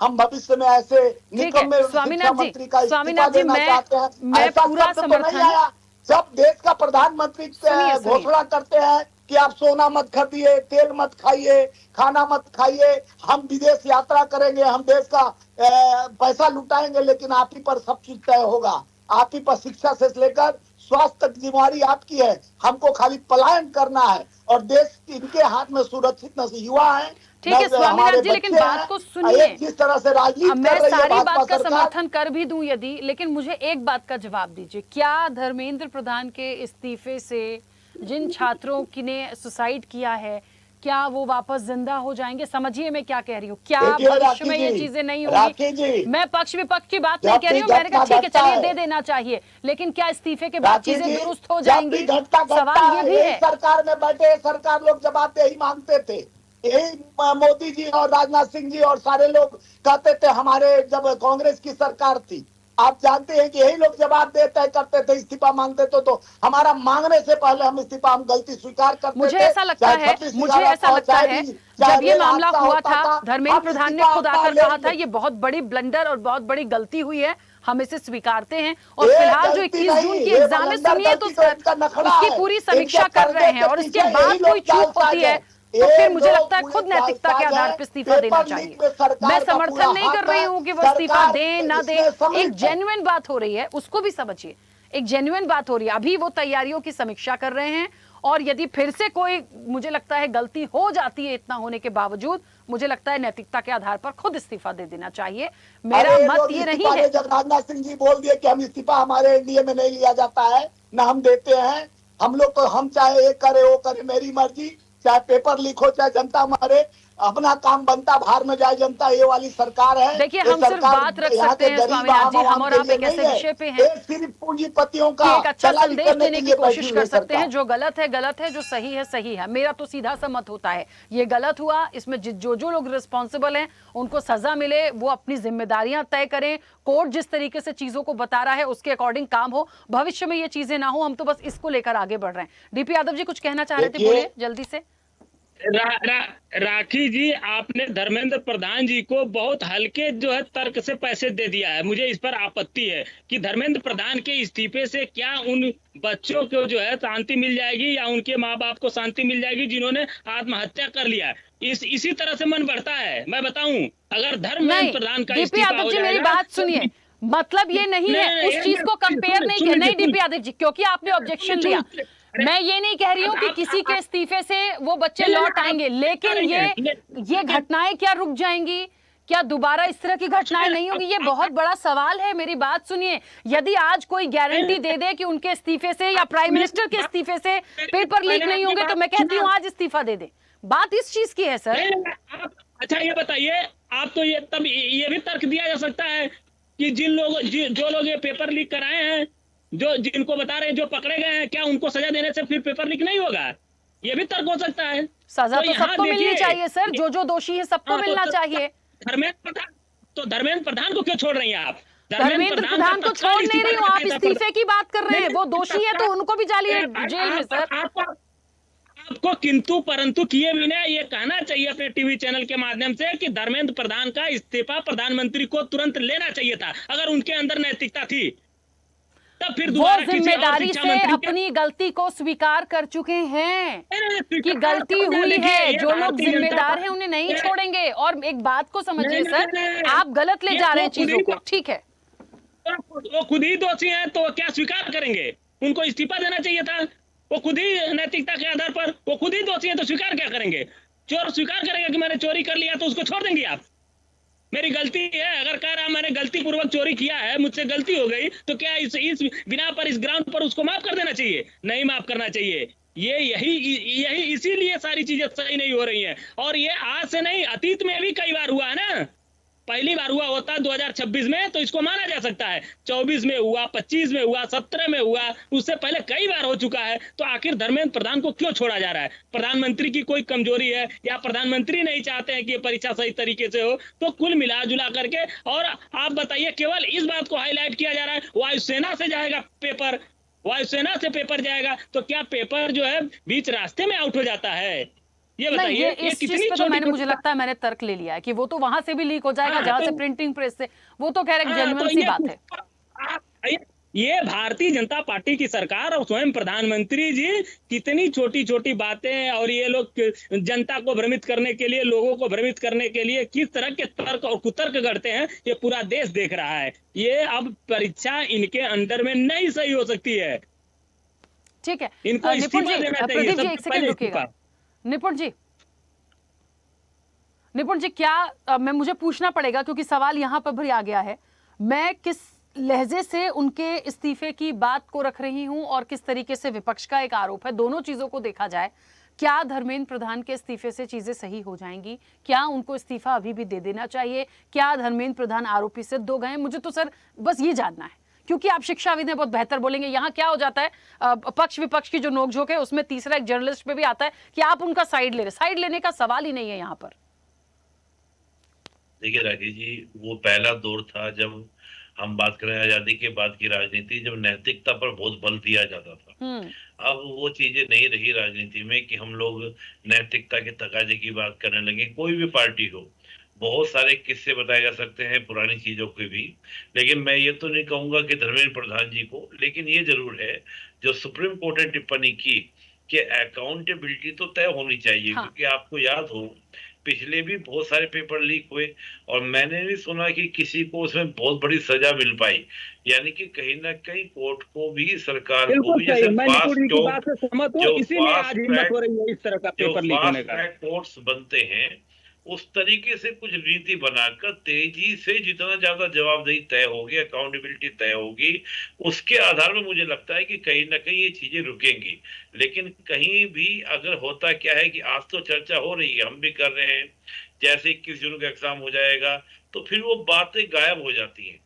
हम भविष्य में ऐसे निकम्मे शिक्षा मंत्री का इस्तीफा देना चाहते हैं। ऐसा शब्द तो नहीं आया जब देश का प्रधानमंत्री घोषणा करते हैं कि आप सोना मत खरीदिए, तेल मत खाइए, खाना मत खाइए, हम विदेश यात्रा करेंगे, हम देश का पैसा लुटाएंगे, लेकिन आप ही पर सब चीज तय होगा, आप ही पर शिक्षा से लेकर स्वास्थ्य तक जिम्मेवारी आपकी है, हमको खाली पलायन करना है और देश इनके हाथ में सुरक्षित न युवा है। ठीक है स्वामीनाथ जी, लेकिन बात को सुनिए, जिस तरह से राजनीति मैं सारी बात का समर्थन कर भी दूं यदि, लेकिन मुझे एक बात का जवाब दीजिए, क्या धर्मेंद्र प्रधान के इस्तीफे से जिन छात्रों की ने सुसाइड किया है, क्या वो वापस जिंदा हो जाएंगे? समझिए मैं क्या कह रही हूँ, क्या भविष्य में ये चीजें नहीं होंगी? मैं पक्ष विपक्ष की बात नहीं कह रही हूँ, मैंने कहा ठीक है चलिए दे देना चाहिए, लेकिन क्या इस्तीफे के बाद चीजें दुरुस्त हो जाएंगी? सवाल ये भी है। सरकार में बैठे सरकार लोग जवाबदेही मांगते थे, यही मोदी जी और राजनाथ सिंह जी और सारे लोग कहते थे हमारे जब कांग्रेस की सरकार थी, आप जानते हैं कि यही लोग जवाब तय करते थे, इस्तीफा मांगते तो हमारा मांगने से पहले हम इस्तीफा, हम गलती स्वीकार करते मुझे ऐसा लगता है जब ये मामला हुआ था, धर्मेंद्र प्रधान ने खुद आकर कहा था ये बहुत बड़ी ब्लंडर और बहुत बड़ी गलती हुई है, हम इसे स्वीकारते हैं, और फिलहाल जो 21 जून की एग्जाम है सुनिए तो उसकी पूरी समीक्षा कर रहे हैं, और इसके बाद कोई चूक होती है तो फिर मुझे लगता है खुद नैतिकता के आधार पर इस्तीफा देना चाहिए। मैं समर्थन नहीं कर रही हूँ कि वो इस्तीफा दें ना दें, एक जेन्युइन बात हो रही है, उसको भी समझिए, एक जेन्युइन बात हो रही है। अभी वो तैयारियों की समीक्षा कर रहे हैं, और यदि फिर से कोई मुझे लगता है गलती हो जाती है, इतना होने के बावजूद मुझे लगता है नैतिकता के आधार पर खुद इस्तीफा दे देना चाहिए। मेरा मत ये नहीं है। जब राजनाथ सिंह जी बोल दिए कि हम इस्तीफा हमारे एनडीए में नहीं लिया जाता है, ना हम देते हैं, हम लोग तो हम चाहे ये करे वो करे, मेरी मर्जी, चाहे पेपर लीक हो चाहे जनता मारे, अपना काम बनता, बाहर में जाए जनता, ये वाली सरकार है। देखिए हम सिर्फ बात रख सकते हैं स्वामीनाथ जी, हम और आप एक ऐसे विषय पे हैं, सिर्फ पूंजीपतियों का एक अच्छा संदेश देने की कोशिश कर सकते हैं, जो गलत है गलत है, जो सही है सही है। मेरा तो सीधा सा मत होता है ये गलत हुआ, इसमें जो लोग रिस्पॉन्सिबल हैं उनको सजा मिले, वो अपनी जिम्मेदारियां तय करें, कोर्ट जिस तरीके से चीजों को बता रहा है उसके अकॉर्डिंग काम हो, भविष्य में ये चीजें ना हो। हम तो बस इसको लेकर आगे बढ़ रहे हैं। डीपी यादव जी कुछ कहना चाह रहे थे, बोलिए जल्दी से। राखी जी, आपने धर्मेंद्र प्रधान जी को बहुत हल्के जो है तर्क से पैसे दे दिया है। मुझे इस पर आपत्ति है कि धर्मेंद्र प्रधान के इस्तीफे से क्या उन बच्चों को जो है शांति मिल जाएगी या उनके माँ बाप को शांति मिल जाएगी जिन्होंने आत्महत्या कर लिया? इसी तरह से मन बढ़ता है। मैं बताऊं, अगर धर्मेंद्र प्रधान का इस्तीफा हो जाएगा, मेरी बात सुनिए, मतलब ये नहीं है उस चीज को कंपेयर नहीं किया, नहीं डीपी यादव जी, क्योंकि आपने ऑब्जेक्शन दिया। मैं ये नहीं कह रही हूँ कि किसी के इस्तीफे से वो बच्चे लौट आएंगे, लेकिन ये घटनाएं क्या रुक जाएंगी? क्या दोबारा इस तरह की घटनाएं नहीं होगी? ये बहुत बड़ा सवाल है। मेरी बात सुनिए, यदि आज कोई गारंटी दे दे कि उनके इस्तीफे से या प्राइम मिनिस्टर के इस्तीफे से पेपर लीक नहीं होंगे, तो मैं कहती हूँ आज इस्तीफा दे दे। बात इस चीज की है सर। अच्छा ये बताइए, आप तो ये भी तर्क दिया जा सकता है कि जो लोग ये पेपर लीक कराए हैं, जो जिनको बता रहे हैं, जो पकड़े गए हैं, क्या उनको सजा देने से फिर पेपर लीक नहीं होगा? ये भी तर्क हो सकता है। सजा तो यहाँ सबको मिलनी देखिए, चाहिए सर, जो दोषी है सबको हाँ, मिलना तो चाहिए। धर्मेंद्र प्रधान को क्यों छोड़ रही हैं आप? धर्मेंद्र प्रधान को छोड़ नहीं रही हूँ, आप इस्तीफे की बात कर रहे हैं। वो दोषी है तो उनको भी डालिए जेल में सर। आपको किंतु परंतु किए बिना ये कहना चाहिए अपने टीवी चैनल के माध्यम से कि धर्मेंद्र प्रधान का इस्तीफा प्रधानमंत्री को तुरंत लेना चाहिए था, अगर उनके अंदर नैतिकता थी। तब फिर वो जिम्मेदारी से अपनी गलती को स्वीकार कर चुके हैं कि गलती हुई है। जो लोग जिम्मेदार हैं उन्हें नहीं छोड़ेंगे। और एक बात को समझिए सर, आप गलत ले जा रहे हैं चीजों को। ठीक है, वो खुद ही दोषी हैं तो क्या स्वीकार करेंगे? उनको इस्तीफा देना चाहिए था। वो खुद ही नैतिकता के आधार पर वो खुद ही दोषी हैं तो स्वीकार क्या करेंगे? चोर स्वीकार करेगा कि मैंने चोरी कर लिया तो उसको छोड़ देंगे आप? मेरी गलती है, अगर कह रहा मैंने गलती पूर्वक चोरी किया है, मुझसे गलती हो गई, तो क्या इस बिना पर, इस ग्राउंड पर उसको माफ कर देना चाहिए? नहीं माफ करना चाहिए। यही इसीलिए सारी चीजें सही नहीं हो रही हैं। और ये आज से नहीं, अतीत में भी कई बार हुआ है ना। पहली बार हुआ होता 2026 में तो इसको माना जा सकता है, 24 में हुआ, 25 में हुआ, 17 में हुआ, उससे पहले कई बार हो चुका है। तो आखिर धर्मेंद्र प्रधान को क्यों छोड़ा जा रहा है? प्रधानमंत्री की कोई कमजोरी है या प्रधानमंत्री नहीं चाहते हैं कि ये परीक्षा सही तरीके से हो? तो कुल मिला जुला करके, और आप बताइए, केवल इस बात को हाईलाइट किया जा रहा है वायुसेना से जाएगा पेपर, वायुसेना से पेपर जाएगा, तो क्या पेपर जो है बीच रास्ते में आउट हो जाता है? ये बताइए। इस चीज पे तो मुझे लगता है मैंने तर्क ले लिया है कि वो तो वहां से भी लीक हो जाएगा, जहां से प्रिंटिंग प्रेस से। वो तो कह रहे जेन्युइन सी बात है। ये भारतीय जनता पार्टी की सरकार और स्वयं प्रधानमंत्री जी कितनी छोटी छोटी बातें, और ये लोग जनता को भ्रमित करने के लिए, लोगों को भ्रमित करने के लिए किस तरह के तर्क और कुतर्क करते हैं, ये पूरा देश देख रहा है। ये अब परीक्षा इनके अंडर में नहीं सही हो सकती है। ठीक है, इनको निपुण इस्तीफा जी, देना चाहिए। प्रदीप जी एक सेकंड रुकिएगा। निपुण जी क्या मुझे पूछना पड़ेगा क्योंकि सवाल यहाँ पर भी आ गया है। मैं किस लहजे से उनके इस्तीफे की बात को रख रही हूँ और किस तरीके से विपक्ष का एक आरोप है, दोनों चीजों को देखा जाए, क्या धर्मेंद्र प्रधान के इस्तीफे से चीजें सही हो जाएंगी? क्या उनको इस्तीफा अभी भी दे देना चाहिए? क्या धर्मेंद्र प्रधान आरोपी सिद्ध हो गए? मुझे तो सर बस ये जानना है, क्योंकि आप शिक्षाविद हैं, बहुत बेहतर बोलेंगे। यहाँ क्या हो जाता है, पक्ष विपक्ष की जो नोकझोंक है उसमें तीसरा एक जर्नलिस्ट पे भी आता है कि आप उनका साइड ले रहे। साइड लेने का सवाल ही नहीं है यहाँ पर। देखिए राकेश जी, वो पहला दौर था जब हम बात करें आजादी के बाद की राजनीति, जब नैतिकता पर बहुत बल दिया जाता था। अब वो चीजें नहीं रही राजनीति में कि हम लोग नैतिकता के तकाजे की बात करने लगे। कोई भी पार्टी हो, बहुत सारे किस्से बताए जा सकते हैं पुरानी चीजों के भी, लेकिन मैं ये तो नहीं कहूंगा कि धर्मेंद्र प्रधान जी को, लेकिन ये जरूर है जो सुप्रीम कोर्ट ने टिप्पणी की कि अकाउंटेबिलिटी तो तय होनी चाहिए। हाँ। क्योंकि आपको याद हो पिछले भी बहुत सारे पेपर लीक हुए और मैंने भी सुना कि किसी को उसमें बहुत बड़ी सजा मिल पाई। यानी कि कहीं ना कहीं कोर्ट को भी, सरकार को भी, जैसे कोर्ट्स बनते हैं उस तरीके से कुछ नीति बनाकर तेजी से जितना ज्यादा जवाबदेही तय होगी, अकाउंटेबिलिटी तय होगी, उसके आधार में मुझे लगता है कि कहीं ना कहीं ये चीजें रुकेंगी। लेकिन कहीं भी अगर होता क्या है कि आज तो चर्चा हो रही है, हम भी कर रहे हैं, जैसे 21 जून का एग्जाम हो जाएगा तो फिर वो बातें गायब हो जाती हैं।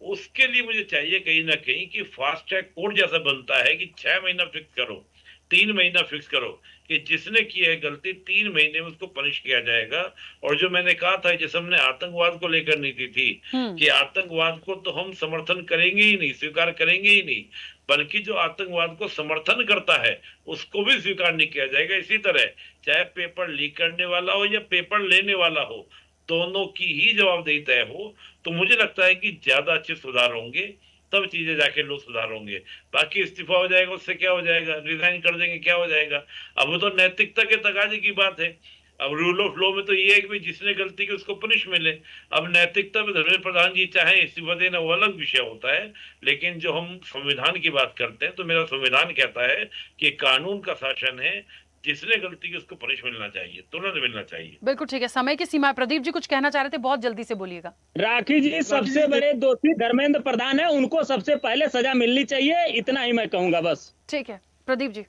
उसके लिए मुझे चाहिए कहीं ना कहीं कि फास्ट ट्रैक कोर्ट जैसा बनता है कि 6 महीना फिक्स करो, 3 महीना फिक्स करो कि जिसने की है गलती 3 महीने में उसको पनिश किया जाएगा। और जो मैंने कहा था, जैसे हमने आतंकवाद को लेकर नीति थी कि आतंकवाद को तो हम समर्थन करेंगे ही नहीं, स्वीकार करेंगे ही नहीं, बल्कि जो आतंकवाद को समर्थन करता है उसको भी स्वीकार नहीं किया जाएगा। इसी तरह चाहे पेपर लीक करने वाला हो या पेपर लेने वाला हो, दोनों की ही जवाबदेही तय हो, तो मुझे लगता है कि ज्यादा अच्छे सुधार होंगे, तब चीजें जाके लोग सुधार होंगे। बाकी इस्तीफा हो जाएगा, उससे क्या हो जाएगा, रिजाइन कर देंगे, क्या हो जाएगा? अब वो तो नैतिकता के तकाजे की बात है। अब रूल ऑफ लॉ में तो ये है कि जिसने गलती की उसको पनिश मिले। अब नैतिकता में धर्मेंद्र प्रधान जी चाहे इस्तीफा देना वो अलग विषय होता है, लेकिन जो हम संविधान की बात करते हैं तो मेरा संविधान कहता है कि कानून का शासन है, जिसने गलती की उसको पनिश मिलना चाहिए, तुरंत मिलना चाहिए। बिल्कुल ठीक है, समय की सीमा। प्रदीप जी कुछ कहना चाह रहे थे, बहुत जल्दी से बोलिएगा। राखी जी, सबसे बड़े दोषी धर्मेंद्र प्रधान है, उनको सबसे पहले सजा मिलनी चाहिए, इतना ही मैं कहूंगा बस। ठीक है प्रदीप जी।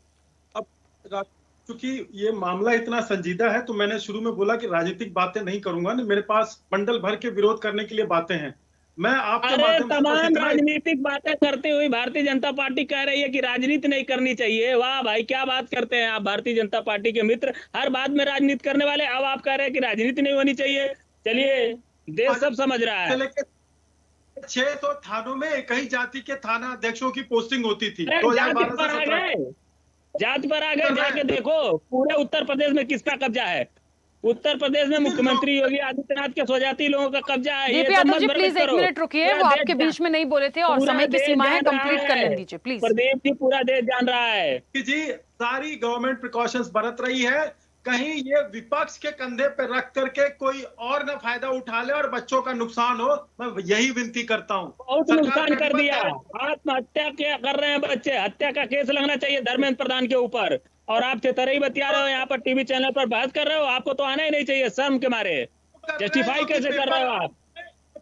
अब क्योंकि ये मामला इतना संजीदा है तो मैंने शुरू में बोला कि राजनीतिक बातें नहीं करूंगा, मेरे पास बंडल भर के विरोध करने के लिए बातें हैं। मैं आपके अरे माध्यम से बस तमाम इतना राजनीतिक बातें करते हुए भारतीय जनता पार्टी कह रही है कि राजनीति नहीं करनी चाहिए। वाह भाई, क्या बात करते हैं आप, भारतीय जनता पार्टी के मित्र, हर बात में राजनीति करने वाले। अब आप कह रहे हैं कि राजनीति नहीं होनी चाहिए। चलिए, देश सब समझ रहा है। 600 थानों में एक ही जाति के थाना अध्यक्षों की पोस्टिंग होती थी। अरे जाति पर आ गए, जाति पर आ गए। जाके देखो पूरे उत्तर प्रदेश में किसका कब्जा है। उत्तर प्रदेश में मुख्यमंत्री योगी आदित्यनाथ के स्वजाति लोगों का कब्जा है। डीपी यादव जी प्लीज एक मिनट रुकिए, वो आपके बीच में नहीं बोले थे और समय की सीमा है, कंप्लीट कर लेने दीजिए प्लीज। प्रदीप जी, पूरा देश जान रहा है कि जी सारी गवर्नमेंट प्रिकॉशंस बरत रही है, कहीं ये विपक्ष के कंधे पे रख करके कोई और न फायदा उठा ले और बच्चों का नुकसान हो। मैं यही विनती करता हूँ। बहुत नुकसान कर दिया, आत्महत्या क्या कर रहे हैं बच्चे, हत्या का केस लगना चाहिए धर्मेंद्र प्रधान के ऊपर। और आप चेतरई बतिया रहे हो, यहाँ पर टीवी चैनल पर बात कर रहे हो। आपको तो आना ही नहीं चाहिए, शर्म के मारे। जस्टिफाई कैसे कर रहे हो आप?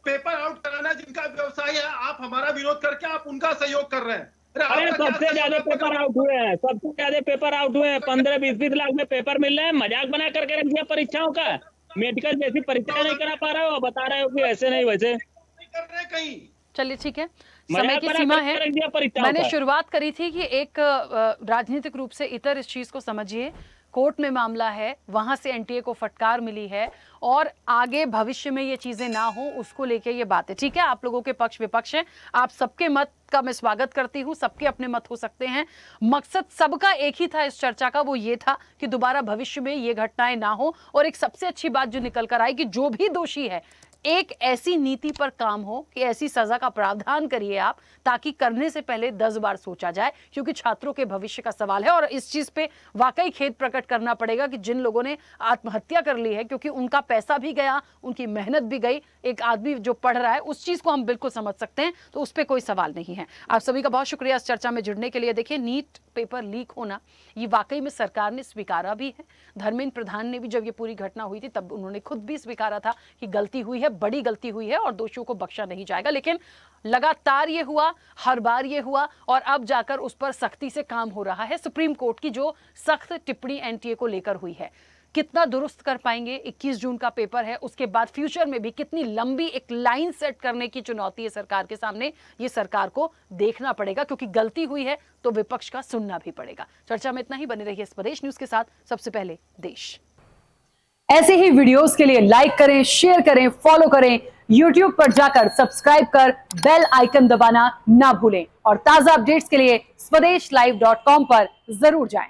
पेपर आउट कराना जिनका व्यवसाय है, आप हमारा विरोध करके आप उनका सहयोग कर रहे हैं। अरे सबसे ज्यादा पेपर आउट हुए हैं, सबसे ज्यादा पेपर आउट हुए हैं। 15-20 लाख में पेपर मिल रहे हैं। मजाक बना करके रख दिया परीक्षाओं का। मेडिकल जैसी परीक्षा नहीं करा पा रहे हो, बता रहे हो कि ऐसे नहीं वैसे कर रहे कहीं। चलिए ठीक है, समय की सीमा है। मैंने शुरुआत करी थी कि एक राजनीतिक रूप से इतर इस चीज को समझिए। कोर्ट में मामला है, वहां से एनटीए को फटकार मिली है और आगे भविष्य में ये चीजें ना हो उसको लेके ये बात है। ठीक है, आप लोगों के पक्ष विपक्ष हैं, आप सबके मत का मैं स्वागत करती हूँ, सबके अपने मत हो सकते हैं। मकसद सबका एक ही था इस चर्चा का, वो ये था कि दोबारा भविष्य में ये घटनाएं ना हो। और एक सबसे अच्छी बात जो निकल कर आई कि जो भी दोषी है एक ऐसी नीति पर काम हो कि ऐसी सजा का प्रावधान करिए आप, ताकि करने से पहले 10 बार सोचा जाए, क्योंकि छात्रों के भविष्य का सवाल है। और इस चीज पे वाकई खेद प्रकट करना पड़ेगा कि जिन लोगों ने आत्महत्या कर ली है, क्योंकि उनका पैसा भी गया, उनकी मेहनत भी गई। एक आदमी जो पढ़ रहा है उस चीज को हम बिल्कुल समझ सकते हैं, तो उस पर कोई सवाल नहीं है। आप सभी का बहुत शुक्रिया इस चर्चा में जुड़ने के लिए। देखिए, नीट पेपर लीक होना ये वाकई में सरकार ने स्वीकारा भी है। धर्मेंद्र प्रधान ने भी जब ये पूरी घटना हुई थी तब उन्होंने खुद भी स्वीकारा था कि गलती हुई है, बड़ी गलती हुई है और दोषियों को बख्शा नहीं जाएगा। लेकिन लगातार ये हुआ, हर बार ये हुआ और अब जाकर उस पर सख्ती से काम हो रहा है। सुप्रीम कोर्ट की जो सख्त टिप्पणी एनटीए को लेकर हुई है, कितना दुरुस्त कर पाएंगे? 21 जून का पेपर है, उसके बाद फ्यूचर में भी कितनी लंबी एक लाइन सेट करने की चुनौती है सरकार के सामने, ये सरकार को देखना पड़ेगा। क्योंकि गलती हुई है तो विपक्ष का सुनना भी पड़ेगा। चर्चा में इतना ही, बने रहिए स्वदेश न्यूज के साथ। सबसे पहले देश। ऐसे ही वीडियोस के लिए लाइक करें, शेयर करें, फॉलो करें। YouTube पर जाकर सब्सक्राइब कर बेल आइकन दबाना ना भूलें और ताजा अपडेट्स के लिए स्वदेशलाइव.com पर जरूर जाएं।